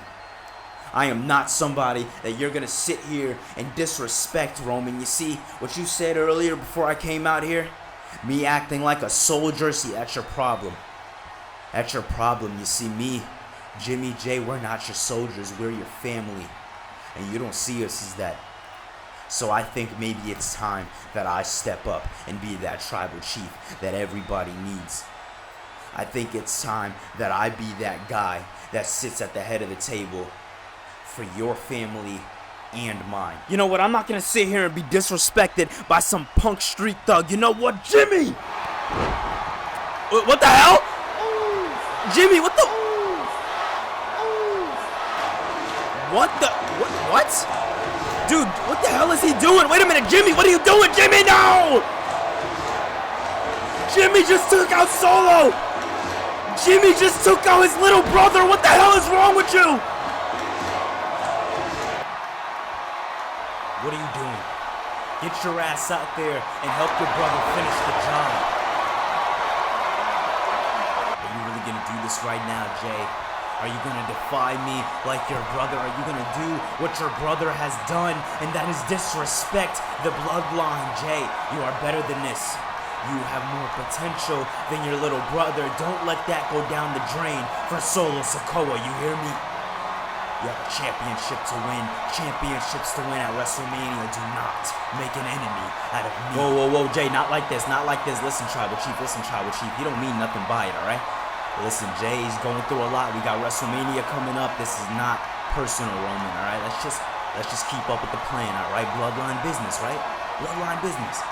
I am not somebody that you're going to sit here and disrespect, Roman. You see, what you said earlier before I came out here, me acting like a soldier, see, that's your problem. That's your problem. You see, me, Jimmy J, we're not your soldiers, we're your family. And you don't see us as that. So I think maybe it's time that I step up and be that tribal chief that everybody needs. I think it's time that I be that guy that sits at the head of the table for your family and mine. You know what? I'm not gonna sit here and be disrespected by some punk street thug. You know what, Jimmy? What the hell? Jimmy, what the? What? Dude, what the hell is he doing? Wait a minute, Jimmy, what are you doing, Jimmy? No! Jimmy just took out Solo! Jimmy just took out his little brother! What the hell is wrong with you? What are you doing? Get your ass out there and help your brother finish the job. Are you really gonna do this right now, Jay? Are you gonna defy me like your brother? Are you gonna do what your brother has done? And that is disrespect the bloodline, Jay. You are better than this. You have more potential than your little brother. Don't let that go down the drain for Solo Sikoa, you hear me? You have a championship to win. Championships to win at WrestleMania. Do not make an enemy out of me. Whoa, Jay, not like this, not like this. Listen, Tribal Chief, you don't mean nothing by it, alright? Listen, Jay's going through a lot. We got WrestleMania coming up. This is not personal, Roman, alright? Let's just keep up with the plan, alright? Bloodline business, right? Bloodline business.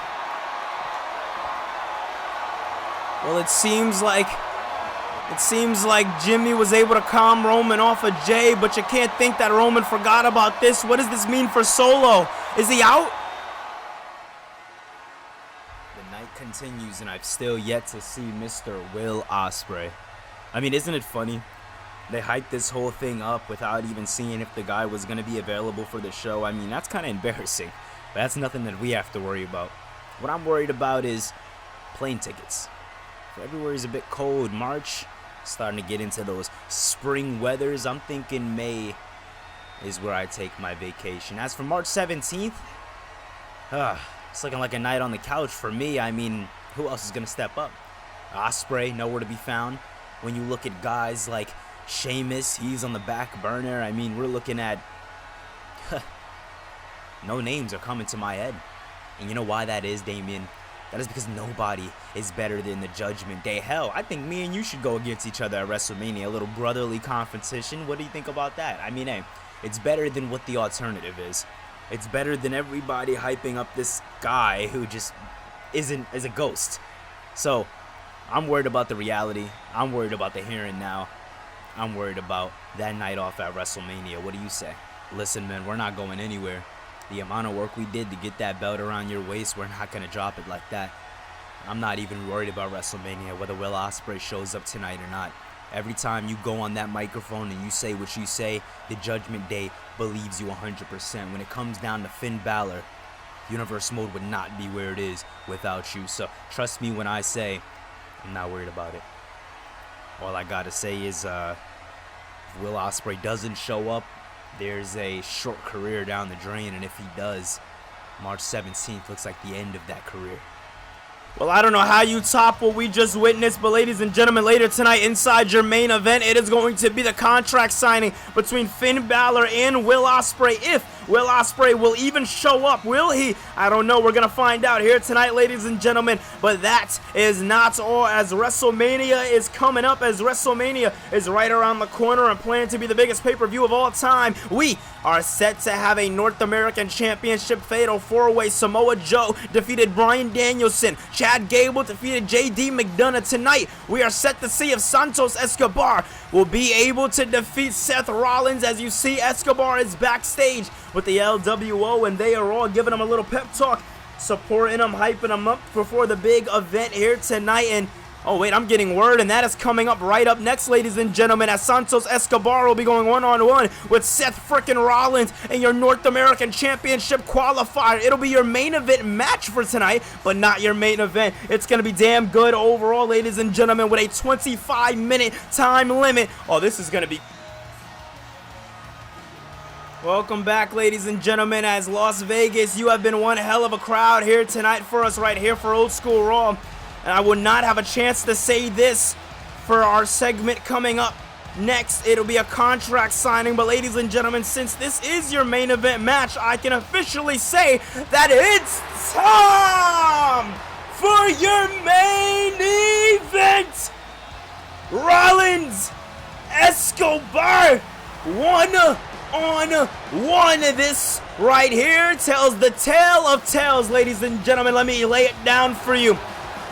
Well, it seems like Jimmy was able to calm Roman off of Jay, but you can't think that Roman forgot about this. What does this mean for Solo? Is he out? The night continues, and I've still yet to see Mr. Will Ospreay. I mean, isn't it funny? They hyped this whole thing up without even seeing if the guy was going to be available for the show. I mean, that's kind of embarrassing, but that's nothing that we have to worry about. What I'm worried about is plane tickets. February's a bit cold. March, starting to get into those spring weathers. I'm thinking May is where I take my vacation. As for March 17th, it's looking like a night on the couch for me. I mean, who else is going to step up? Ospreay, nowhere to be found. When you look at guys like Sheamus, he's on the back burner. I mean, we're looking at... no names are coming to my head. And you know why that is, Damien? That is because nobody is better than the Judgment Day. Hell, I think me and you should go against each other at WrestleMania. A little brotherly competition. What do you think about that? I mean, hey, it's better than what the alternative is. It's better than everybody hyping up this guy who just is a ghost. So, I'm worried about the reality. I'm worried about the here and now. I'm worried about that night off at WrestleMania. What do you say? Listen, man, we're not going anywhere. The amount of work we did to get that belt around your waist, we're not going to drop it like that. I'm not even worried about WrestleMania, whether Will Ospreay shows up tonight or not. Every time you go on that microphone and you say what you say, the Judgment Day believes you 100%. When it comes down to Finn Balor, Universe Mode would not be where it is without you. So trust me when I say I'm not worried about it. All I got to say is if Will Ospreay doesn't show up, there's a short career down the drain, and if he does, March 17th looks like the end of that career. Well, I don't know how you top what we just witnessed, but ladies and gentlemen, later tonight inside your main event, it is going to be the contract signing between Finn Balor and Will Ospreay. If Will Ospreay will even show up, will he? I don't know. We're going to find out here tonight, ladies and gentlemen. But that is not all, as WrestleMania is coming up, as WrestleMania is right around the corner and planned to be the biggest pay-per-view of all time. We are set to have a North American Championship Fatal 4-Way. Samoa Joe defeated Bryan Danielson. Chad Gable defeated JD McDonough. Tonight, we are set to see if Santos Escobar will be able to defeat Seth Rollins. As you see, Escobar is backstage with the LWO, and they are all giving him a little pep talk, supporting him, hyping him up before the big event here tonight. And oh wait, I'm getting word, and that is coming up right up next, ladies and gentlemen, as Santos Escobar will be going one-on-one with Seth frickin' Rollins in your North American Championship qualifier. It'll be your main event match for tonight, but not your main event. It's going to be damn good overall, ladies and gentlemen, with a 25-minute time limit. Oh, this is going to be... Welcome back, ladies and gentlemen, as Las Vegas, you have been one hell of a crowd here tonight for us right here for Old School Raw. And I would not have a chance to say this for our segment coming up next. It'll be a contract signing, but ladies and gentlemen, since this is your main event match, I can officially say that it's time for your main event. Rollins, Escobar, one-on-one. This right here tells the tale of tales, ladies and gentlemen. Let me lay it down for you.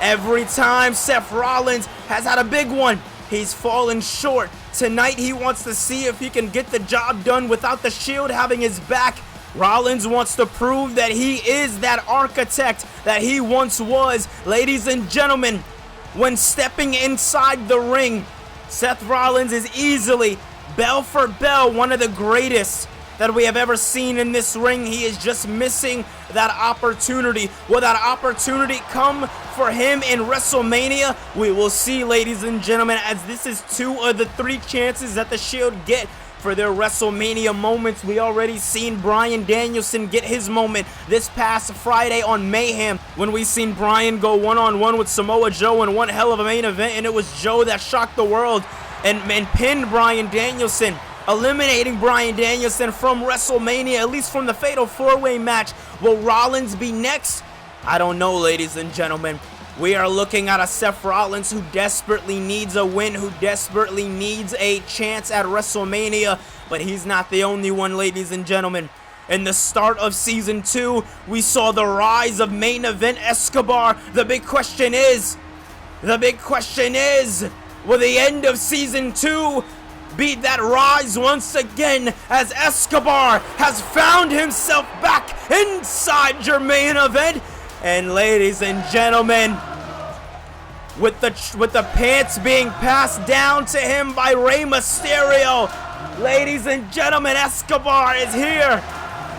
Every time Seth Rollins has had a big one, he's fallen short. Tonight, he wants to see if he can get the job done without the Shield having his back. Rollins wants to prove that he is that architect that he once was. Ladies and gentlemen, when stepping inside the ring, Seth Rollins is easily, bell for bell, one of the greatest that we have ever seen in this ring. He is just missing that opportunity. Will that opportunity come for him in WrestleMania? We will see, ladies and gentlemen, as this is 2 of the 3 chances that the Shield get for their WrestleMania moments. We already seen Bryan Danielson get his moment this past Friday on Mayhem, when we seen Bryan go one-on-one with Samoa Joe in one hell of a main event, and it was Joe that shocked the world and pinned Bryan Danielson. eliminating Bryan Danielson from WrestleMania, at least from the Fatal 4-Way match. Will Rollins be next? I don't know, ladies and gentlemen. We are looking at a Seth Rollins who desperately needs a win, who desperately needs a chance at WrestleMania, but he's not the only one, ladies and gentlemen. In the start of Season 2, we saw the rise of main event Escobar. The big question is, will the end of Season 2 be that rise once again, as Escobar has found himself back inside your main event? And ladies and gentlemen, with the pants being passed down to him by Rey Mysterio, ladies and gentlemen, Escobar is here.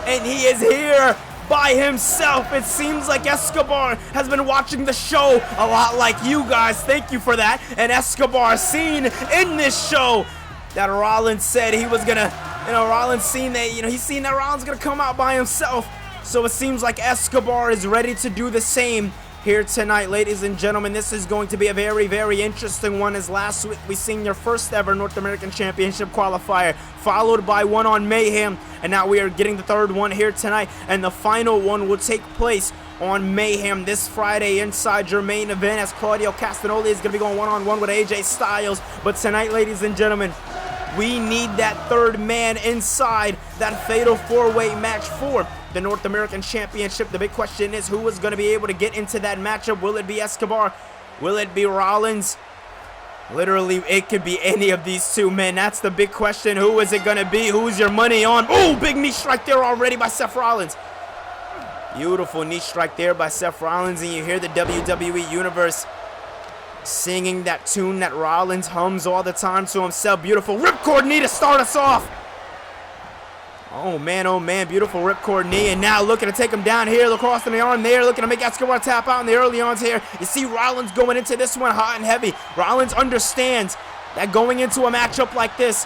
And he is here by himself. It seems like Escobar has been watching the show a lot like you guys. Thank you for that. And Escobar seen in this show that Rollins said he was gonna, Rollins seen that, he's seen that Rollins gonna come out by himself. So it seems like Escobar is ready to do the same here tonight, ladies and gentlemen. This is going to be a very, very interesting one, as last week we seen your first ever North American Championship qualifier, followed by one on Mayhem, and now we are getting the third one here tonight, and the final one will take place on Mayhem this Friday inside your main event, as Claudio Castagnoli is going to be going one-on-one with AJ Styles. But tonight, ladies and gentlemen, we need that third man inside that Fatal 4-Way match for the North American Championship. The big question is, who is going to be able to get into that matchup? Will it be Escobar? Will it be Rollins? Literally, it could be any of these two men. That's the big question. Who is it going to be? Who's your money on? Oh, big knee strike there already by Seth Rollins. Beautiful knee strike there by Seth Rollins, and you hear the WWE Universe singing that tune that Rollins hums all the time to himself. Beautiful ripcord knee to start us off. Oh man, beautiful ripcord knee, and now looking to take him down here, crossing the arm there, looking to make Escobar tap out in the early ons here. You see Rollins going into this one hot and heavy. Rollins understands that going into a matchup like this,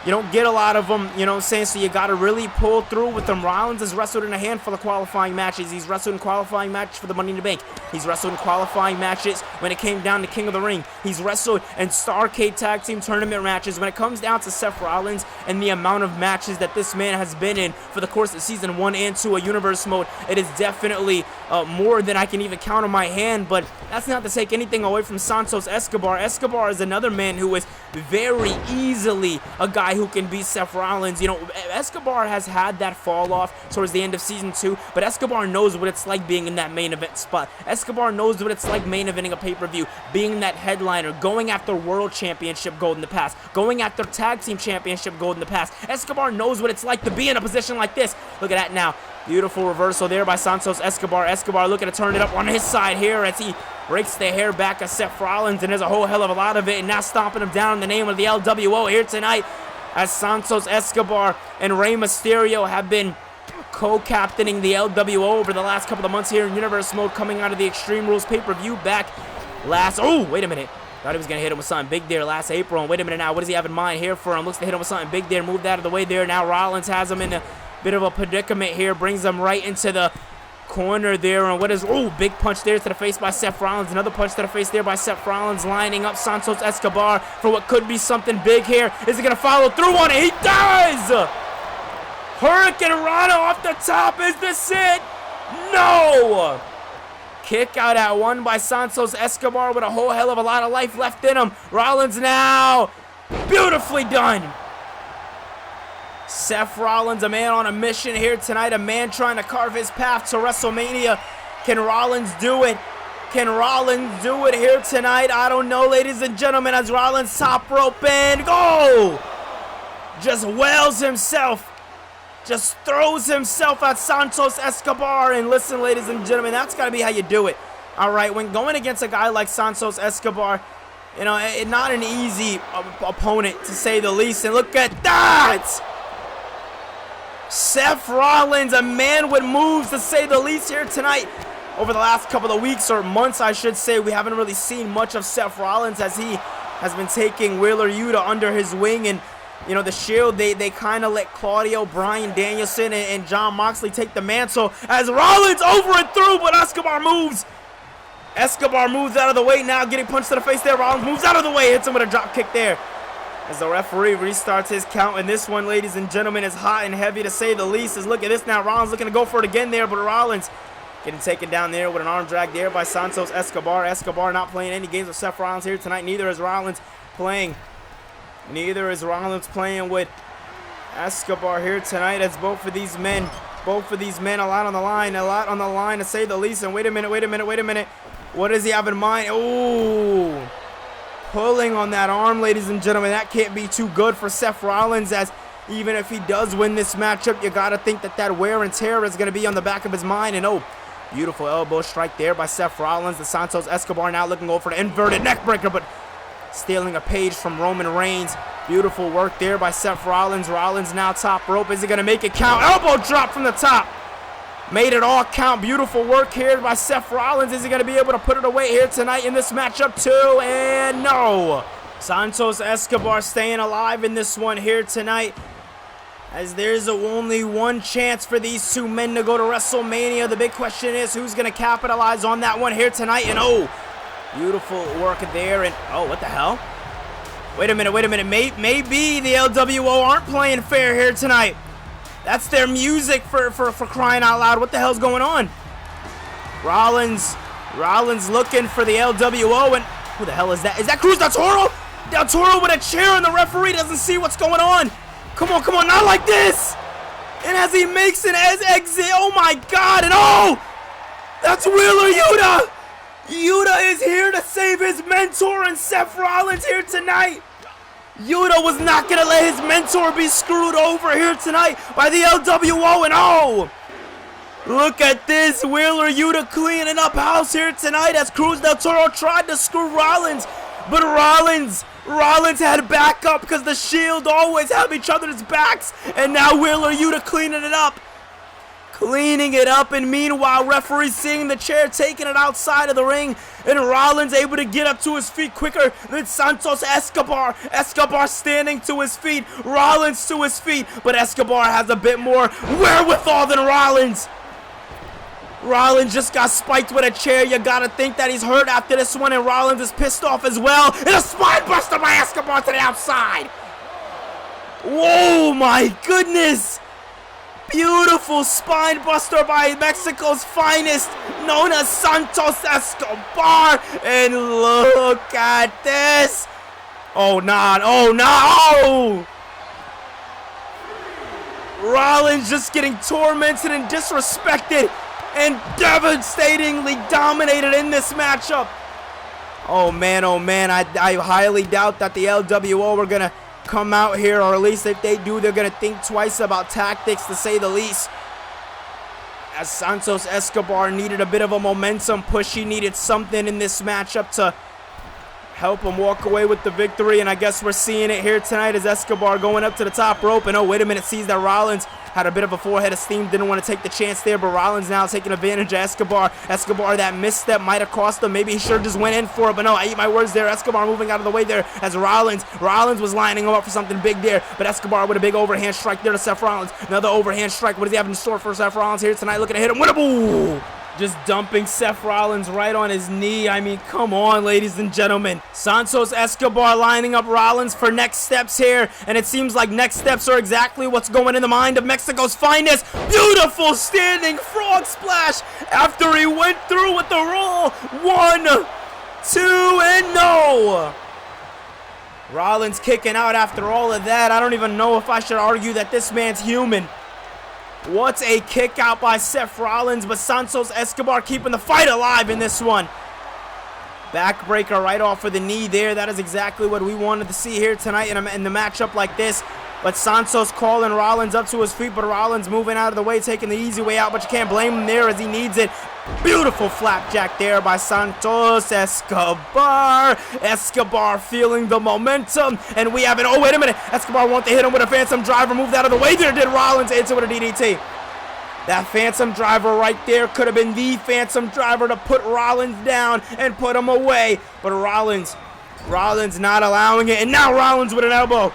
you don't get a lot of them, you know what I'm saying? So you got to really pull through with them. Rollins has wrestled in a handful of qualifying matches. He's wrestled in qualifying matches for the Money in the Bank. He's wrestled in qualifying matches when it came down to King of the Ring. He's wrestled in Starrcade Tag Team Tournament matches. When it comes down to Seth Rollins and the amount of matches that this man has been in for the course of Season 1 and 2 of Universe Mode, it is definitely more than I can even count on my hand. But that's not to take anything away from Santos Escobar. Escobar is another man who is very easily a guy who can beat Seth Rollins. You know, Escobar has had that fall off towards the end of Season 2, but Escobar knows what it's like being in that main event spot. Escobar knows what it's like main eventing a pay-per-view, being that headliner, going after World Championship gold in the past, going after Tag Team Championship gold in the past. Escobar knows what it's like to be in a position like this. Look at that now. Beautiful reversal there by Santos Escobar. Escobar looking to turn it up on his side here as he breaks the hair back of Seth Rollins, and there's a whole hell of a lot of it, and now stomping him down in the name of the LWO here tonight, as Santos Escobar and Rey Mysterio have been co-captaining the LWO over the last couple of months here in Universe Mode, coming out of the Extreme Rules pay-per-view back last... Oh, wait a minute. Thought he was going to hit him with something big there last April. And wait a minute now. What does he have in mind here for him? Looks to hit him with something big there. Moved out of the way there. Now Rollins has him in a bit of a predicament here. Brings him right into the corner there. And what is... Oh, big punch there to the face by Seth Rollins. Another punch to the face there by Seth Rollins, lining up Santos Escobar for what could be something big here. Is he going to follow through on it? He does! Hurricane Rana off the top. Is this it? No! Kick out at one by Santos Escobar with a whole hell of a lot of life left in him. Rollins now. Beautifully done. Seth Rollins, a man on a mission here tonight. A man trying to carve his path to WrestleMania. Can Rollins do it? Can Rollins do it here tonight? I don't know, ladies and gentlemen, as Rollins top rope and go! Just wails himself. Just throws himself at Santos Escobar. And listen, ladies and gentlemen, that's got to be how you do it. All right, when going against a guy like Santos Escobar, you know, not an easy opponent, to say the least. And look at that! Seth Rollins, a man with moves, to say the least, here tonight. Over the last couple of weeks, or months, I should say, we haven't really seen much of Seth Rollins, as he has been taking Wheeler Yuta under his wing. And you know, the Shield, they kind of let Claudio, Bryan Danielson, and Jon Moxley take the mantle, as Rollins over and through, but Escobar moves. Escobar moves out of the way now, getting punched to the face there. Rollins moves out of the way, hits him with a drop kick there. as the referee restarts his count. And this one, ladies and gentlemen, is hot and heavy to say the least. Look at this now. Rollins looking to go for it again there, but Rollins getting taken down there with an arm drag there by Santos Escobar. Escobar not playing any games with Seth Rollins here tonight. Neither is Rollins playing with Escobar here tonight, as both of these men, a lot on the line to say the least. And wait a minute. What does he have in mind? Oh, pulling on that arm, ladies and gentlemen. That can't be too good for Seth Rollins, as even if he does win this matchup, you got to think that wear and tear is going to be on the back of his mind. And oh, beautiful elbow strike there by Seth Rollins. The Santos Escobar now looking over the inverted neck breaker, but stealing a page from Roman Reigns. Beautiful work there by Seth Rollins. Rollins now top rope. Is he going to make it count? Elbow drop from the top. Made it all count. Beautiful work here by Seth Rollins. Is he going to be able to put it away here tonight in this matchup too? And no. Santos Escobar staying alive in this one here tonight, as there's only one chance for these two men to go to WrestleMania. The big question is, who's going to capitalize on that one here tonight? And oh, beautiful work there. And oh, what the hell? Wait a minute. Maybe the LWO aren't playing fair here tonight. That's their music for crying out loud. What the hell's going on? Rollins looking for the LWO, and who the hell is that? Is that Cruz Del Toro? Del Toro with a chair, and the referee doesn't see what's going on. Come on, not like this. And as he makes an exit, oh my God, and oh, that's Wheeler Yuta. Yuta is here to save his mentor and Seth Rollins here tonight. Yuta was not going to let his mentor be screwed over here tonight by the LWO, and oh, look at this. Wheeler Yuta cleaning up house here tonight, as Cruz Del Toro tried to screw Rollins, but Rollins had backup because the Shield always have each other's backs, and now Wheeler Yuta cleaning it up. And meanwhile, referee seeing the chair, taking it outside of the ring, and Rollins able to get up to his feet quicker than Santos Escobar. Escobar standing to his feet, Rollins to his feet, but Escobar has a bit more wherewithal than Rollins. Rollins just got spiked with a chair. You gotta think that he's hurt after this one, and Rollins is pissed off as well. And a spine buster by Escobar to the outside. Whoa, my goodness. Beautiful spine buster by Mexico's finest, known as Santos Escobar. And look at this. Oh, no. Rollins just getting tormented and disrespected and devastatingly dominated in this matchup. Oh man, I highly doubt that the LWO are gonna come out here, or at least if they do, they're gonna think twice about tactics, to say the least, as Santos Escobar needed a bit of a momentum push. He needed something in this matchup to help him walk away with the victory, and I guess we're seeing it here tonight as Escobar going up to the top rope, and oh, wait a minute, sees that Rollins had a bit of a forehead of steam, didn't want to take the chance there, but Rollins now taking advantage of Escobar. Escobar, that misstep might have cost him. Maybe he sure just went in for it, but no, I eat my words there. Escobar moving out of the way there as Rollins was lining him up for something big there, but Escobar with a big overhand strike there to Seth Rollins. Another overhand strike. What does he have in store for Seth Rollins here tonight? Looking to hit him with a boo! Just dumping Seth Rollins right on his knee. I mean, come on, ladies and gentlemen. Santos Escobar lining up Rollins for next steps here, and it seems like next steps are exactly what's going in the mind of Mexico's finest. Beautiful standing frog splash after he went through with the roll. 1, 2, and no. Rollins kicking out after all of that. I don't even know if I should argue that this man's human. What a kick out by Seth Rollins, but Santos Escobar keeping the fight alive in this one. Backbreaker right off of the knee there. That is exactly what we wanted to see here tonight in the matchup like this. But Santos calling Rollins up to his feet, but Rollins moving out of the way, taking the easy way out, but you can't blame him there as he needs it. Beautiful flapjack there by Santos Escobar. Escobar feeling the momentum, and we have it. Oh, wait a minute. Escobar wanted to hit him with a Phantom Driver. Moved out of the way there, did Rollins. Into with a DDT. That Phantom Driver right there could have been the Phantom Driver to put Rollins down and put him away. But Rollins not allowing it, and now Rollins with an elbow.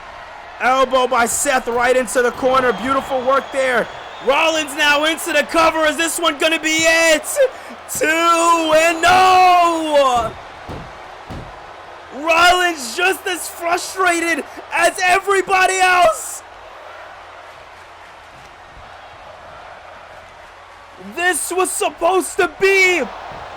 Elbow by Seth right into the corner. Beautiful work there. Rollins now into the cover. Is this one going to be it? 2 and no! Rollins Rollins just as frustrated as everybody else. This was supposed to be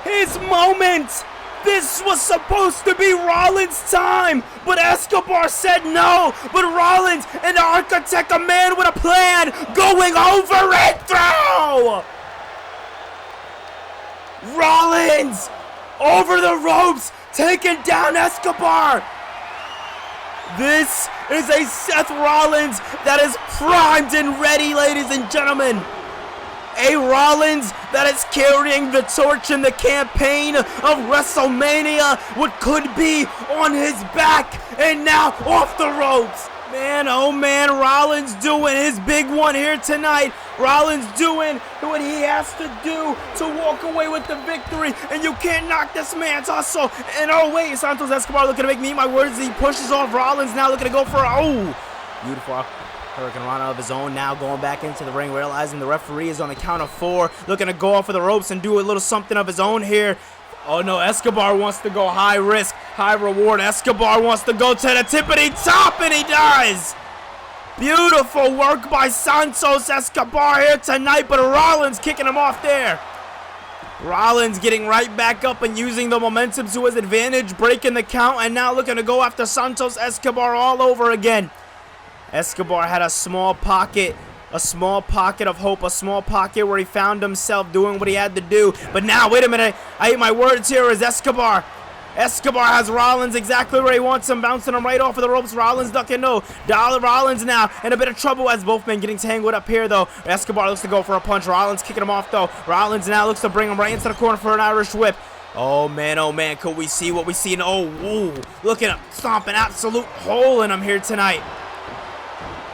his moment. This was supposed to be Rollins' time, but Escobar said no. But Rollins, an architect, a man with a plan, going over it through. Rollins over the ropes, taking down Escobar. This is a Seth Rollins that is primed and ready, ladies and gentlemen. A Rollins that is carrying the torch in the campaign of WrestleMania, what could be on his back, and now off the ropes. Man, oh man, Rollins doing his big one here tonight. Rollins doing what he has to do to walk away with the victory, and you can't knock this man's hustle. And oh wait, Santos Escobar looking to make me eat my words. He pushes off Rollins now, looking to go for beautiful Hurricane Rana of his own now, going back into the ring, realizing the referee is on the count of 4, looking to go off of the ropes and do a little something of his own here. Oh no, Escobar wants to go high risk, high reward. Escobar wants to go to the tippity top, and he does. Beautiful work by Santos Escobar here tonight, but Rollins kicking him off there. Rollins getting right back up and using the momentum to his advantage, breaking the count, and now looking to go after Santos Escobar all over again. Escobar had a small pocket of hope, a small pocket where he found himself doing what he had to do. But now, wait a minute, I ate my words here as Escobar. Escobar has Rollins exactly where he wants him, bouncing him right off of the ropes. Rollins ducking no. Rollins now in a bit of trouble as both men getting tangled up here, though. Escobar looks to go for a punch. Rollins kicking him off, though. Rollins now looks to bring him right into the corner for an Irish whip. Oh man, could we see what we see? Look at him stomping absolute hole in him here tonight.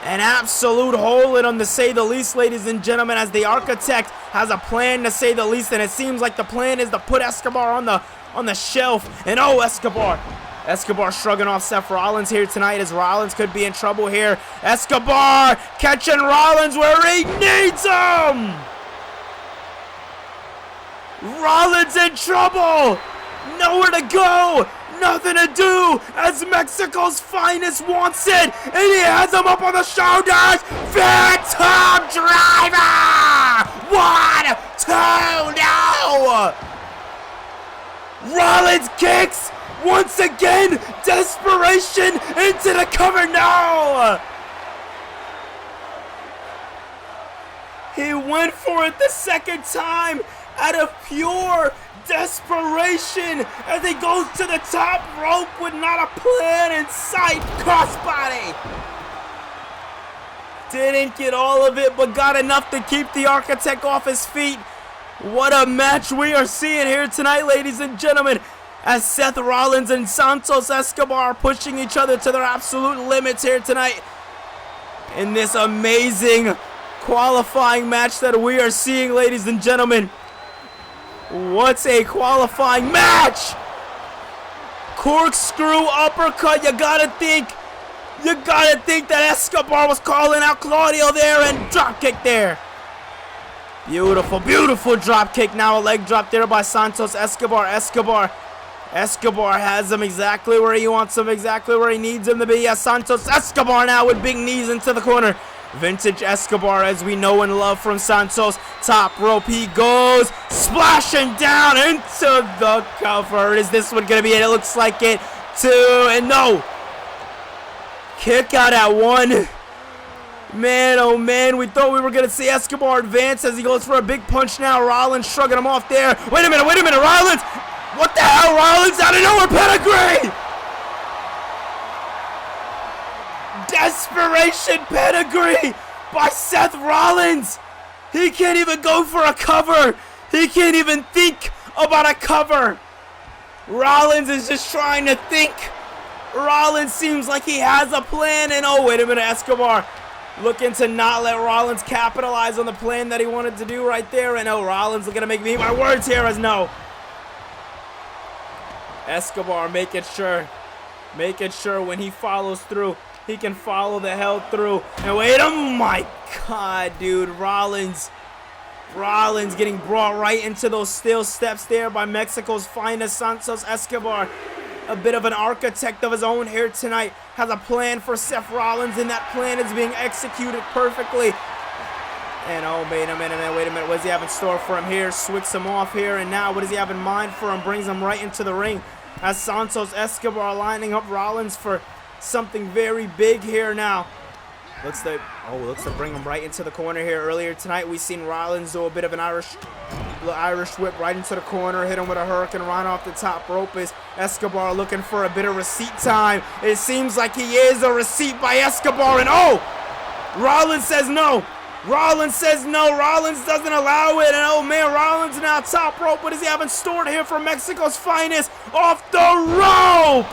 An absolute hole in him, to say the least, ladies and gentlemen, as the architect has a plan, to say the least, and it seems like the plan is to put Escobar on the shelf. And Escobar shrugging off Seth Rollins here tonight, as Rollins could be in trouble here. Escobar catching Rollins where he needs him. Rollins in trouble. Nowhere to go. Nothing to do as Mexico's finest wants it, and he has him up on the shoulders. Phantom Driver! 1, 2, no! Rollins kicks once again. Desperation into the cover. No! He went for it the second time out of pure desperation as he goes to the top rope with not a plan in sight. Crossbody. Didn't get all of it, but got enough to keep the architect off his feet. What a match we are seeing here tonight, ladies and gentlemen, as Seth Rollins and Santos Escobar are pushing each other to their absolute limits here tonight in this amazing qualifying match that we are seeing, ladies and gentlemen. What's a qualifying match? Corkscrew uppercut. You gotta think that Escobar was calling out Claudio there, and drop kick there. Beautiful drop kick. Now a leg drop there by Santos Escobar. Escobar has him exactly where he wants him, exactly where he needs him to be. Yes, Santos Escobar now with big knees into the corner. Vintage Escobar, as we know and love from Santos. Top rope he goes, splashing down into the cover. Is this one gonna be it? It looks like it. 2, and no. Kick out at 1. Man, oh man, we thought we were gonna see Escobar advance as he goes for a big punch now. Rollins shrugging him off there. Wait a minute, Rollins! What the hell, Rollins? Out of nowhere, pedigree! Desperation pedigree by Seth Rollins. He can't even go for a cover. He can't even think about a cover. Rollins is just trying to think. Rollins seems like he has a plan, and oh, wait a minute, Escobar looking to not let Rollins capitalize on the plan that he wanted to do right there, and oh, Rollins looking to make me eat my words here as no. Escobar making sure when he follows through, he can follow the hell through. And wait, oh my God, dude, Rollins getting brought right into those steel steps there by Mexico's finest Santos Escobar. a bit of an architect of his own here tonight. Has a plan for Seth Rollins, and that plan is being executed perfectly. And oh, wait a minute. What does he have in store for him here? Swicks him off here, and now what does he have in mind for him? Brings him right into the ring. As Santos Escobar lining up Rollins for something very big here now. Looks to bring him right into the corner here. Earlier tonight, we've seen Rollins do a bit of an Irish whip right into the corner, hit him with a hurricane run off the top rope. Is Escobar looking for a bit of receipt time? It seems like he is. A receipt by Escobar, and oh! Rollins says no. Rollins says no. Rollins doesn't allow it, and oh man, Rollins now top rope. What does he have in store here for Mexico's finest? Off the rope!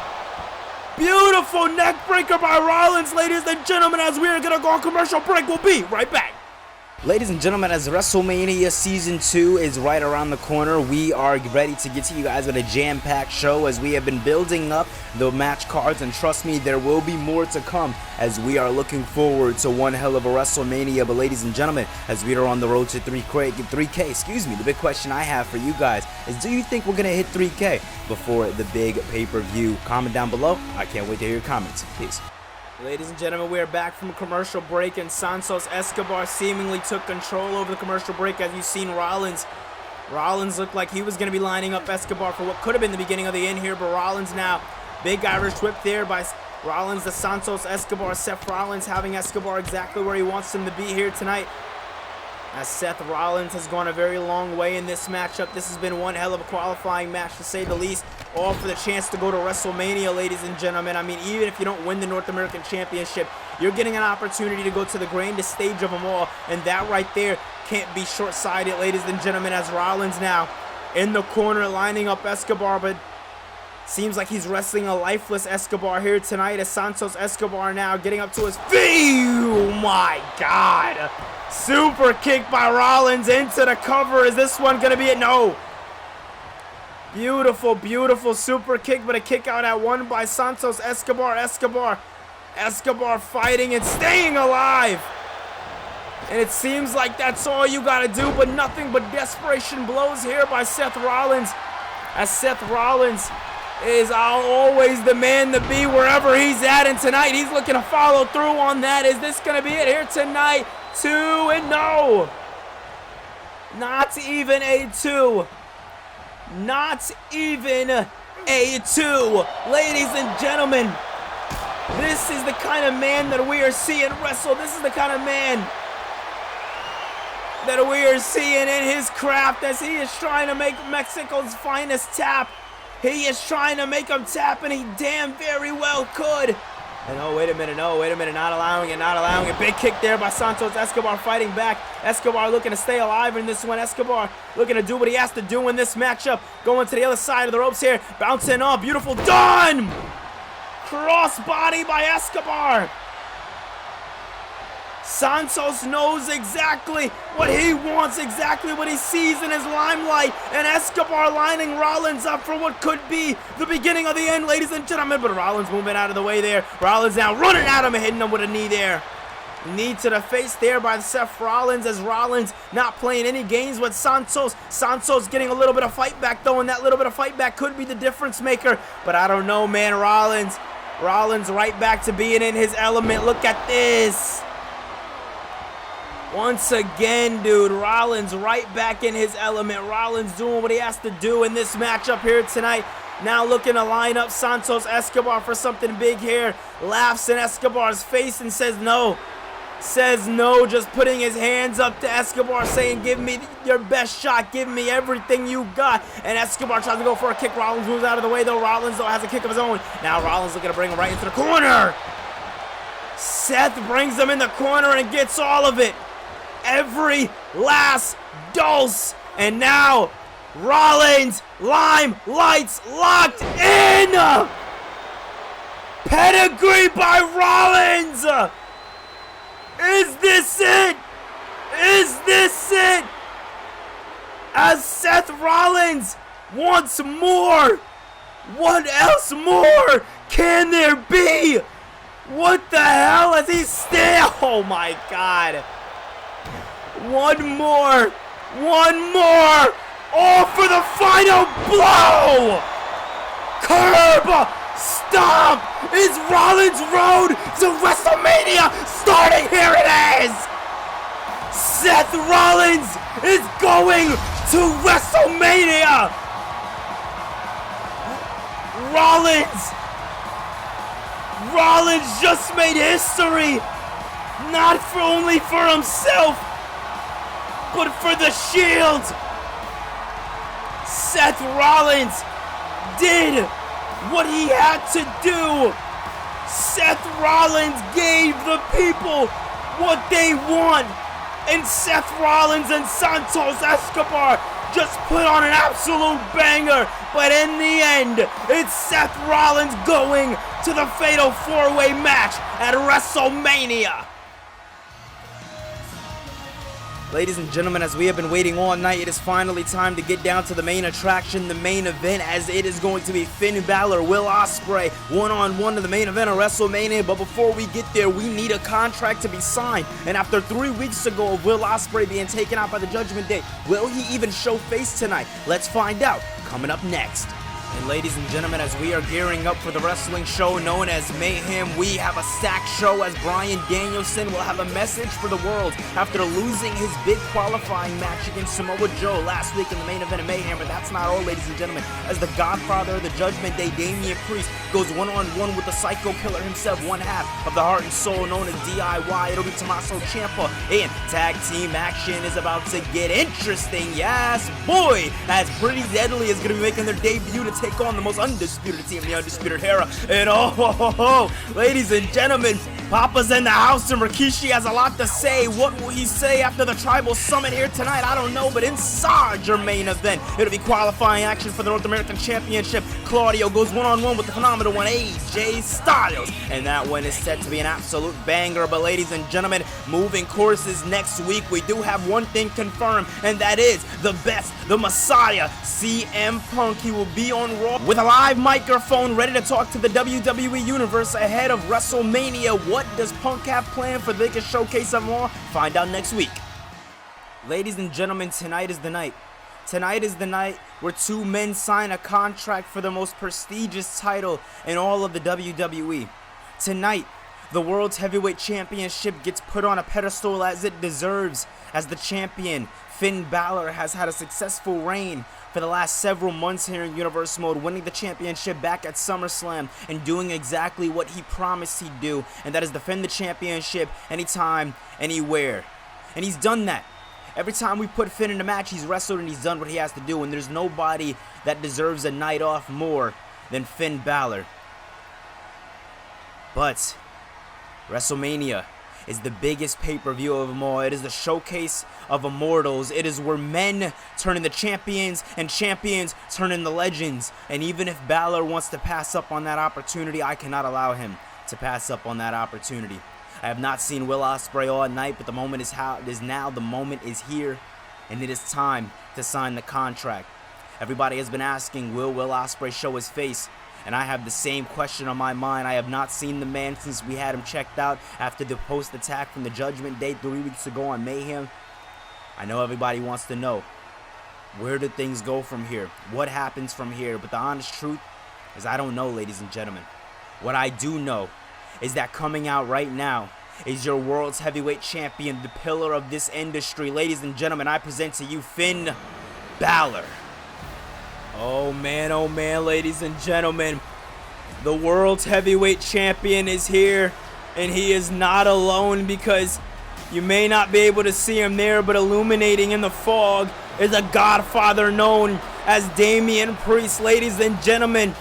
Beautiful neck breaker by Rollins, ladies and gentlemen, as we are going to go on commercial break. We'll be right back. Ladies and gentlemen, as WrestleMania Season 2 is right around the corner, we are ready to get to you guys with a jam-packed show as we have been building up the match cards, and trust me, there will be more to come as we are looking forward to one hell of a WrestleMania. But ladies and gentlemen, as we are on the road to 3K, the big question I have for you guys is, do you think we're going to hit 3K before the big pay-per-view? Comment down below. I can't wait to hear your comments. Peace. Ladies and gentlemen, we are back from a commercial break, and Santos Escobar seemingly took control over the commercial break. As you've seen, Rollins looked like he was going to be lining up Escobar for what could have been the beginning of the end here, but Rollins now, big Irish whip there by Rollins to Santos Escobar. Seth Rollins having Escobar exactly where he wants him to be here tonight. As Seth Rollins has gone a very long way in this matchup. This has been one hell of a qualifying match, to say the least. All for the chance to go to WrestleMania, ladies and gentlemen. I mean, even if you don't win the North American Championship, you're getting an opportunity to go to the grandest stage of them all. And that right there can't be short-sighted, ladies and gentlemen, as Rollins now in the corner lining up Escobar. But seems like he's wrestling a lifeless Escobar here tonight, as Santos Escobar now getting up to his feet. Oh my God. Super kick by Rollins into the cover. Is this one going to be it? No. Beautiful, beautiful super kick, but a kick out at one by Santos Escobar. Escobar fighting and staying alive. And it seems like that's all you got to do, but nothing but desperation blows here by Seth Rollins. As Seth Rollins is always the man to be wherever he's at, and tonight he's looking to follow through on that. Is this going to be it here tonight? 2 and no. Not even a 2. Not even a 2. Ladies and gentlemen, this is the kind of man that we are seeing wrestle. This is the kind of man that we are seeing in his craft, as he is trying to make Mexico's finest tap. He is trying to make him tap, and he damn very well could. And oh, wait a minute, not allowing it. Big kick there by Santos Escobar fighting back. Escobar looking to stay alive in this one. Escobar looking to do what he has to do in this matchup. Going to the other side of the ropes here. Bouncing off. Beautiful. Done! Cross body by Escobar. Santos knows exactly what he wants, exactly what he sees in his limelight, and Escobar lining Rollins up for what could be the beginning of the end, ladies and gentlemen, but Rollins moving out of the way there. Rollins now running at him and hitting him with a knee there. Knee to the face there by Seth Rollins, as Rollins not playing any games with Santos. Santos getting a little bit of fight back though, and that little bit of fight back could be the difference maker, but I don't know, man. Rollins right back to being in his element. Look at this. Once again, dude, Rollins right back in his element. Rollins doing what he has to do in this matchup here tonight. Now looking to line up Santos Escobar for something big here. Laughs in Escobar's face and says no. Says no, just putting his hands up to Escobar, saying, give me your best shot. Give me everything you got. And Escobar tries to go for a kick. Rollins moves out of the way, though. Rollins, though, has a kick of his own. Now Rollins looking to bring him right into the corner. Seth brings him in the corner and gets all of it. Every last dose. And now Rollins, lights locked in. Pedigree by Rollins. Is this it? Is this it? As Seth Rollins wants more. What else more can there be? What the hell is he still? Oh my God. One more. All for the final blow. Curb stomp is Rollins' road to WrestleMania starting. Here it is. Seth Rollins is going to WrestleMania. Rollins just made history, not only for himself, but for the Shield. Seth Rollins did what he had to do. Seth Rollins gave the people what they want. And Seth Rollins and Santos Escobar just put on an absolute banger. But in the end, it's Seth Rollins going to the Fatal 4-Way match at WrestleMania. Ladies and gentlemen, as we have been waiting all night, it is finally time to get down to the main attraction, the main event, as it is going to be Finn Balor, Will Ospreay, one-on-one in the main event of WrestleMania. But before we get there, we need a contract to be signed. And after 3 weeks ago of Will Ospreay being taken out by the Judgment Day, will he even show face tonight? Let's find out, coming up next. And ladies and gentlemen, as we are gearing up for the wrestling show known as Mayhem, we have a stacked show as Bryan Danielson will have a message for the world after losing his big qualifying match against Samoa Joe last week in the main event of Mayhem. But that's not all, ladies and gentlemen, as the Godfather of the Judgment Day, Damian Priest, goes one-on-one with the Psycho Killer himself, one half of the Heart and Soul known as DIY. It'll be Tommaso Ciampa, and tag team action is about to get interesting. Yes, boy, as Pretty Deadly is going to be making their debut to take on the most undisputed team in the Undisputed Era. And ladies and gentlemen, Papa's in the house and Rikishi has a lot to say. What will he say after the Tribal Summit here tonight? I don't know, but inside your main event, it'll be qualifying action for the North American Championship. Claudio goes one-on-one with the phenomenal one, AJ Styles, and that one is set to be an absolute banger. But ladies and gentlemen, moving courses next week, we do have one thing confirmed, and that is the best, the Messiah, CM Punk. He will be on Raw with a live microphone ready to talk to the WWE Universe ahead of WrestleMania. What does Punk have planned for the biggest showcase of Raw? Find out next week. Ladies and gentlemen, tonight is the night. Tonight is the night where two men sign a contract for the most prestigious title in all of the WWE. Tonight, the World's Heavyweight Championship gets put on a pedestal as it deserves, as the champion, Finn Balor, has had a successful reign for the last several months here in Universe Mode, winning the championship back at SummerSlam and doing exactly what he promised he'd do, and that is defend the championship anytime, anywhere. And he's done that. Every time we put Finn in a match, he's wrestled and he's done what he has to do, and there's nobody that deserves a night off more than Finn Balor. But WrestleMania is the biggest pay-per-view of them all. It is the showcase of immortals. It is where men turn into champions and champions turn into legends. And even if Balor wants to pass up on that opportunity, I cannot allow him to pass up on that opportunity. I have not seen Will Ospreay all night, but the moment is how it is now. The moment is here, and it is time to sign the contract. Everybody has been asking, will Ospreay show his face? And I have the same question on my mind. I have not seen the man since we had him checked out after the post-attack from the Judgment Day 3 weeks ago on Mayhem. I know everybody wants to know, where do things go from here? What happens from here? But the honest truth is I don't know, ladies and gentlemen. What I do know is that coming out right now is your World's Heavyweight Champion, the pillar of this industry. Ladies and gentlemen, I present to you Finn Balor. Oh man, ladies and gentlemen, the World's Heavyweight Champion is here, and he is not alone, because you may not be able to see him there, but illuminating in the fog is a Godfather known as Damian Priest. Ladies and gentlemen,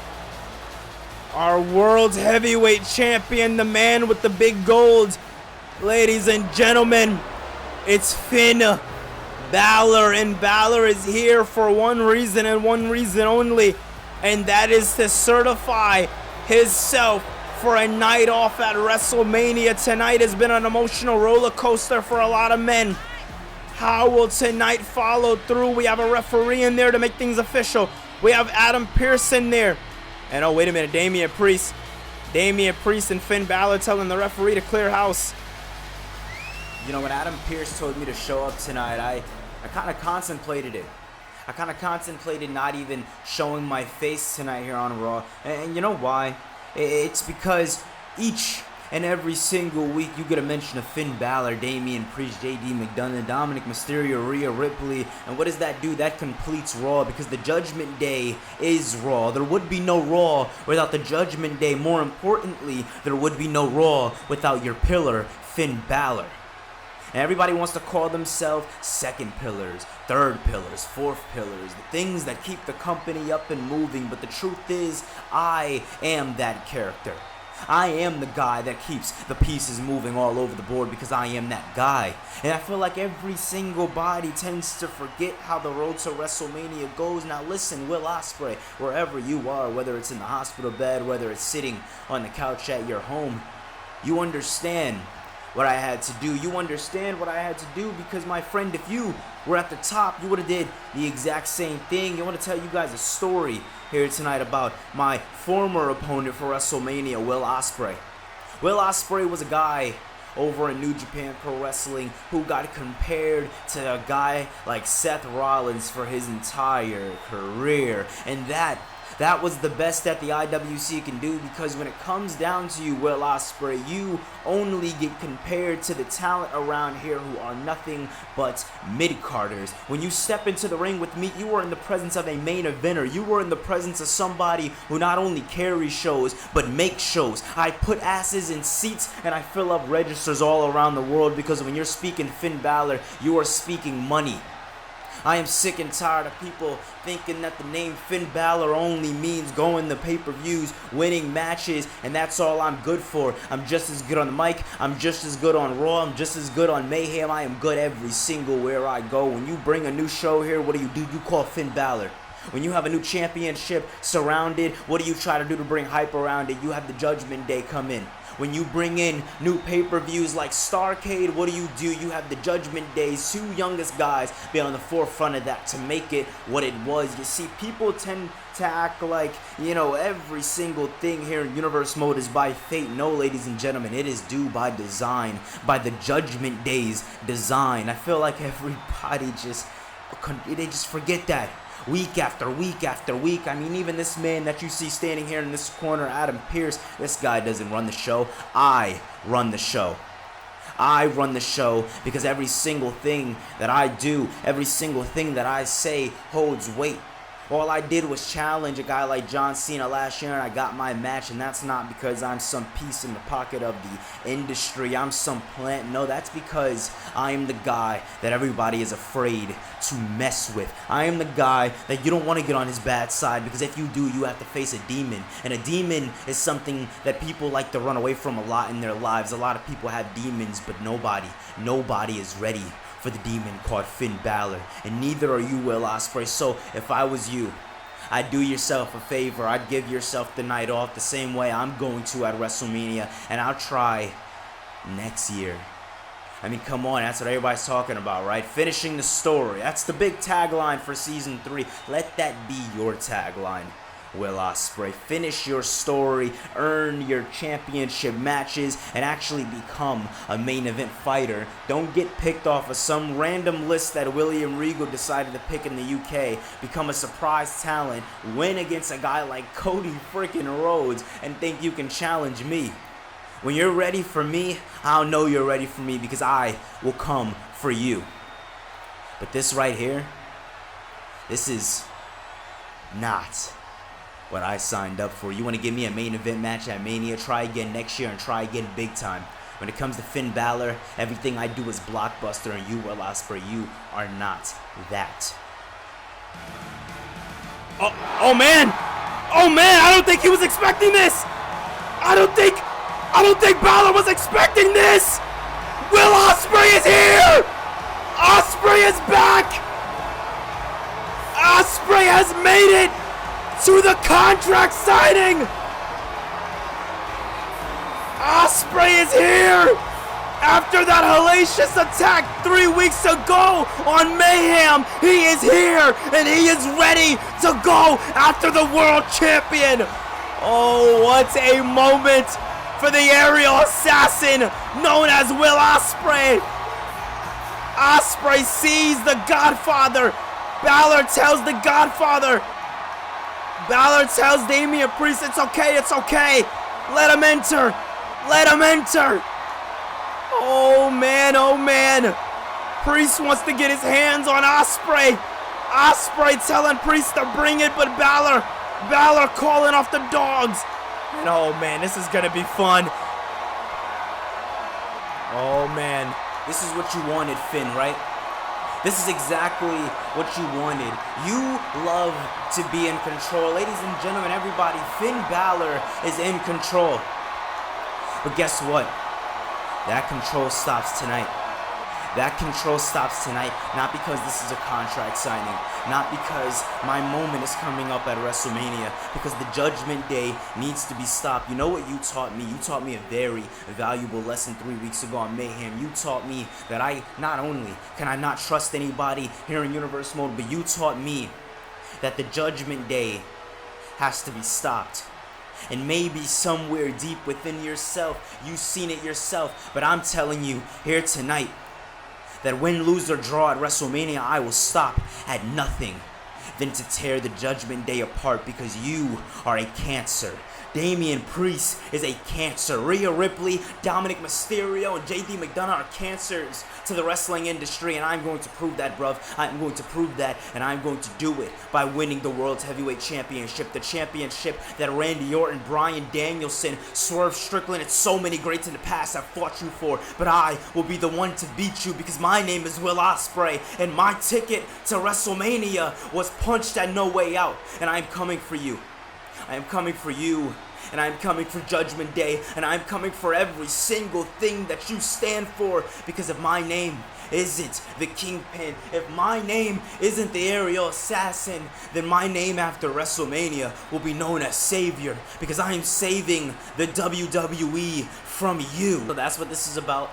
our World's Heavyweight Champion, the man with the big gold. Ladies and gentlemen, it's Finn Balor, and Balor is here for one reason and one reason only, and that is to certify himself for a night off at WrestleMania. Tonight has been an emotional roller coaster for a lot of men. How will tonight follow through? We have a referee in there to make things official. We have Adam Pearce in there. And oh, wait a minute, Damian Priest and Finn Balor telling the referee to clear house. You know, when Adam Pearce told me to show up tonight, I kind of contemplated it. I kind of contemplated not even showing my face tonight here on Raw. And you know why? It's because each and every single week you get a mention of Finn Balor, Damian Priest, JD McDonough, Dominic Mysterio, Rhea Ripley. And what does that do? That completes Raw, because the Judgment Day is Raw. There would be no Raw without the Judgment Day. More importantly, there would be no Raw without your pillar, Finn Balor. And everybody wants to call themselves second pillars, third pillars, fourth pillars, the things that keep the company up and moving. But the truth is, I am that character. I am the guy that keeps the pieces moving all over the board, because I am that guy. And I feel like every single body tends to forget how the road to WrestleMania goes. Now listen, Will Ospreay, wherever you are, whether it's in the hospital bed, whether it's sitting on the couch at your home, you understand what I had to do. You understand what I had to do, because my friend, if you were at the top, you would have did the exact same thing. I want to tell you guys a story here tonight about my former opponent for WrestleMania, Will Ospreay. Will Ospreay was a guy over in New Japan Pro Wrestling who got compared to a guy like Seth Rollins for his entire career. And that was the best that the IWC can do, because when it comes down to you, Will Ospreay, you only get compared to the talent around here who are nothing but mid-carders. When you step into the ring with me, you are in the presence of a main eventer. You are in the presence of somebody who not only carries shows, but makes shows. I put asses in seats and I fill up registers all around the world, because when you're speaking Finn Balor, you are speaking money. I am sick and tired of people thinking that the name Finn Balor only means going to pay-per-views, winning matches, and that's all I'm good for. I'm just as good on the mic. I'm just as good on Raw. I'm just as good on Mayhem. I am good every single where I go. When you bring a new show here, what do? You call Finn Balor. When you have a new championship surrounded, what do you try to do to bring hype around it? You have the Judgment Day come in. When you bring in new pay-per-views like Starrcade, what do? You have the Judgment Day's two youngest guys be on the forefront of that to make it what it was. You see, people tend to act like, every single thing here in Universe Mode is by fate. No, ladies and gentlemen, it is due by design, by the Judgment Day's design. I feel like everybody they just forget that. Week after week after week. I mean, even this man that you see standing here in this corner, Adam Pearce, this guy doesn't run the show. I run the show. I run the show, because every single thing that I do, every single thing that I say holds weight. All I did was challenge a guy like John Cena last year, and I got my match, and that's not because I'm some piece in the pocket of the industry. I'm some plant. No, that's because I am the guy that everybody is afraid to mess with. I am the guy that you don't want to get on his bad side, because if you do, you have to face a demon. And a demon is something that people like to run away from a lot in their lives. A lot of people have demons, but nobody is ready for the demon called Finn Balor, and neither are you, Will Ospreay. So if I was you, I'd do yourself a favor. I'd give yourself the night off the same way I'm going to at WrestleMania, and I'll try next year. I mean, come on, that's what everybody's talking about, right? Finishing the story. That's the big tagline for Season 3. Let that be your tagline, Will Ospreay. Finish your story, earn your championship matches, and actually become a main event fighter. Don't get picked off of some random list that William Regal decided to pick in the UK. Become a surprise talent, win against a guy like Cody freaking Rhodes, and think you can challenge me. When you're ready for me, I'll know you're ready for me, because I will come for you. But this right here, this is not what I signed up for. You want to give me a main event match at Mania? Try again next year, and try again big time. When it comes to Finn Balor, everything I do is blockbuster, and you, Will Ospreay, you are not that. Oh man, I don't think he was expecting this. I don't think Balor was expecting this. Will Ospreay is here. Ospreay is back. Ospreay has made it to the contract signing. Ospreay is here after that hellacious attack 3 weeks ago on Mayhem. He is here, and he is ready to go after the world champion. Oh, what a moment for the aerial assassin known as Will Ospreay. Ospreay sees the Godfather Balor tells the Godfather. Balor tells Damian Priest, it's okay, it's okay. Let him enter. Let him enter. Oh man. Priest wants to get his hands on Ospreay. Ospreay telling Priest to bring it, but Balor calling off the dogs. And oh man, this is gonna be fun. Oh man, this is what you wanted, Finn, right? This is exactly what you wanted. You love to be in control. Ladies and gentlemen, everybody, Finn Balor is in control. But guess what? That control stops tonight. That control stops tonight, not because this is a contract signing, not because my moment is coming up at WrestleMania, because the Judgment Day needs to be stopped. You know what you taught me? You taught me a very valuable lesson 3 weeks ago on Mayhem. You taught me that I not only can I not trust anybody here in Universe Mode, but you taught me that the Judgment Day has to be stopped. And maybe somewhere deep within yourself, you've seen it yourself, but I'm telling you here tonight, that win, lose, or draw at WrestleMania, I will stop at nothing than to tear the Judgment Day apart, because you are a cancer. Damian Priest is a cancer. Rhea Ripley, Dominic Mysterio, and JD McDonough are cancers to the wrestling industry, and I'm going to prove that, bruv. I'm going to prove that, and I'm going to do it by winning the World's Heavyweight Championship, the championship that Randy Orton, Bryan Danielson, Swerve Strickland, and so many greats in the past have fought you for. But I will be the one to beat you, because my name is Will Ospreay, and my ticket to WrestleMania was punched at No Way Out, and I am coming for you. I am coming for you, and I am coming for Judgment Day, and I am coming for every single thing that you stand for, because if my name isn't the Kingpin, if my name isn't the Aerial Assassin, then my name after WrestleMania will be known as Savior, because I am saving the WWE from you. So that's what this is about.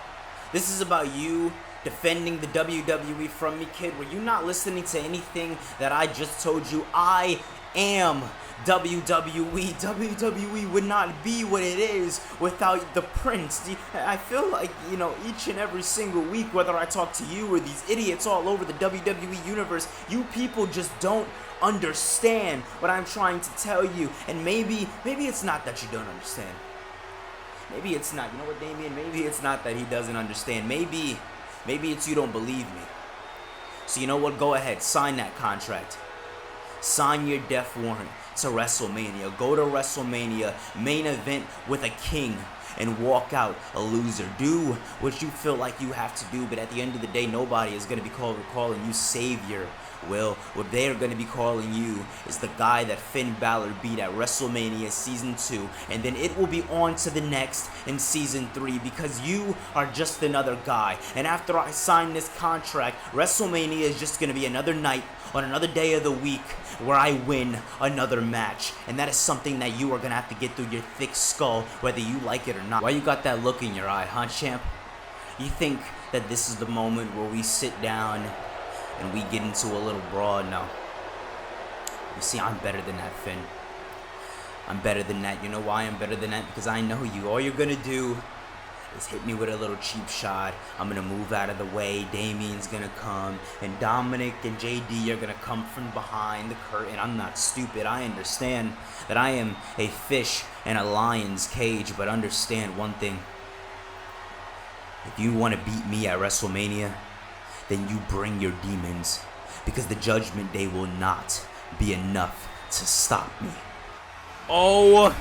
This is about you defending the WWE from me, kid. Were you not listening to anything that I just told you? I am WWE. WWE would not be what it is without the Prince. I feel like, you know, each and every single week, whether I talk to you or these idiots all over the WWE universe, you people just don't understand what I'm trying to tell you. And maybe it's not that you don't understand. Maybe it's not. You know what, Damian? Maybe it's not that he doesn't understand. Maybe it's you don't believe me. So you know what? Go ahead. Sign that contract. Sign your death warrant to WrestleMania. Go to WrestleMania, main event with a king, and walk out a loser. Do what you feel like you have to do, but at the end of the day, nobody is going to be calling you Savior. Well, what they are going to be calling you is the guy that Finn Balor beat at WrestleMania Season 2, and then it will be on to the next in Season 3, because you are just another guy. And after I sign this contract, WrestleMania is just going to be another night on another day of the week where I win another match, and that is something that you are going to have to get through your thick skull, whether you like it or not. Why you got that look in your eye, huh, champ? You think that this is the moment where we sit down and we get into a little brawl? No. You see, I'm better than that, Finn. I'm better than that. You know why I'm better than that? Because I know you. All you're going to do is hit me with a little cheap shot. I'm going to move out of the way. Damian's going to come. And Dominic and JD are going to come from behind the curtain. I'm not stupid. I understand that I am a fish in a lion's cage. But understand one thing. If you want to beat me at WrestleMania, then you bring your demons, because the Judgment Day will not be enough to stop me. Oh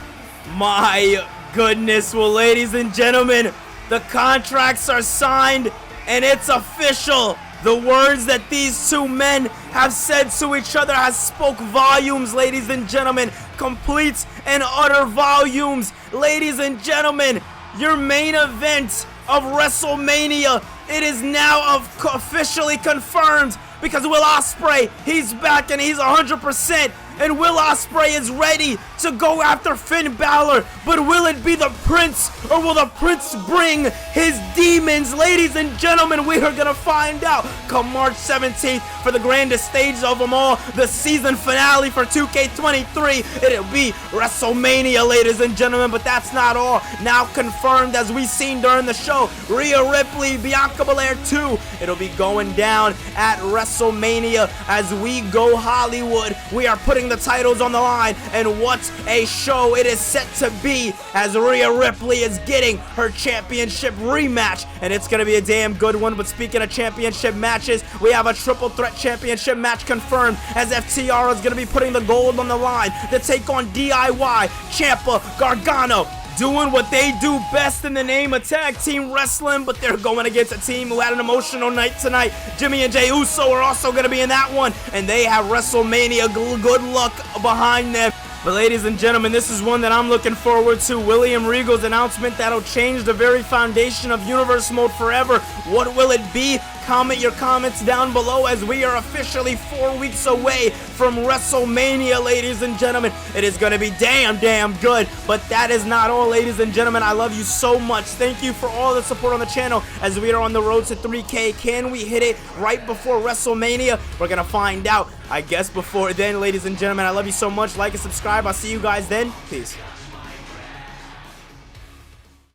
my goodness. Well, ladies and gentlemen, the contracts are signed and it's official. The words that these two men have said to each other has spoke volumes, ladies and gentlemen. Complete and utter volumes. Ladies and gentlemen, your main event of WrestleMania, it is now officially confirmed, because Will Ospreay, he's back and he's 100%, and Will Ospreay is ready to go after Finn Balor, but will it be the Prince, or will the Prince bring his demons? Ladies and gentlemen, we are gonna find out come March 17th for the grandest stage of them all, the season finale for 2K23. It'll be WrestleMania, ladies and gentlemen, but that's not all. Now confirmed, as we seen during the show, Rhea Ripley, Bianca Belair 2. It'll be going down at WrestleMania as we go Hollywood. We are putting the titles on the line, and what a show it is set to be as Rhea Ripley is getting her championship rematch, and it's gonna be a damn good one. But speaking of championship matches, we have a triple threat championship match confirmed as FTR is gonna be putting the gold on the line to take on DIY, Ciampa, Gargano, doing what they do best in the name of tag team wrestling, but they're going against a team who had an emotional night tonight. Jimmy and Jey Uso are also going to be in that one, and they have WrestleMania good luck behind them. But ladies and gentlemen, this is one that I'm looking forward to. William Regal's announcement that'll change the very foundation of Universe Mode forever. What will it be? Comment your comments down below as we are officially 4 weeks away from WrestleMania, ladies and gentlemen. It is going to be damn good, but that is not all, ladies and gentlemen. I love you so much. Thank you for all the support on the channel as we are on the road to 3K. Can we hit it right before WrestleMania? We're going to find out, I guess, before then, ladies and gentlemen. I love you so much. Like and subscribe. I'll see you guys then. Peace.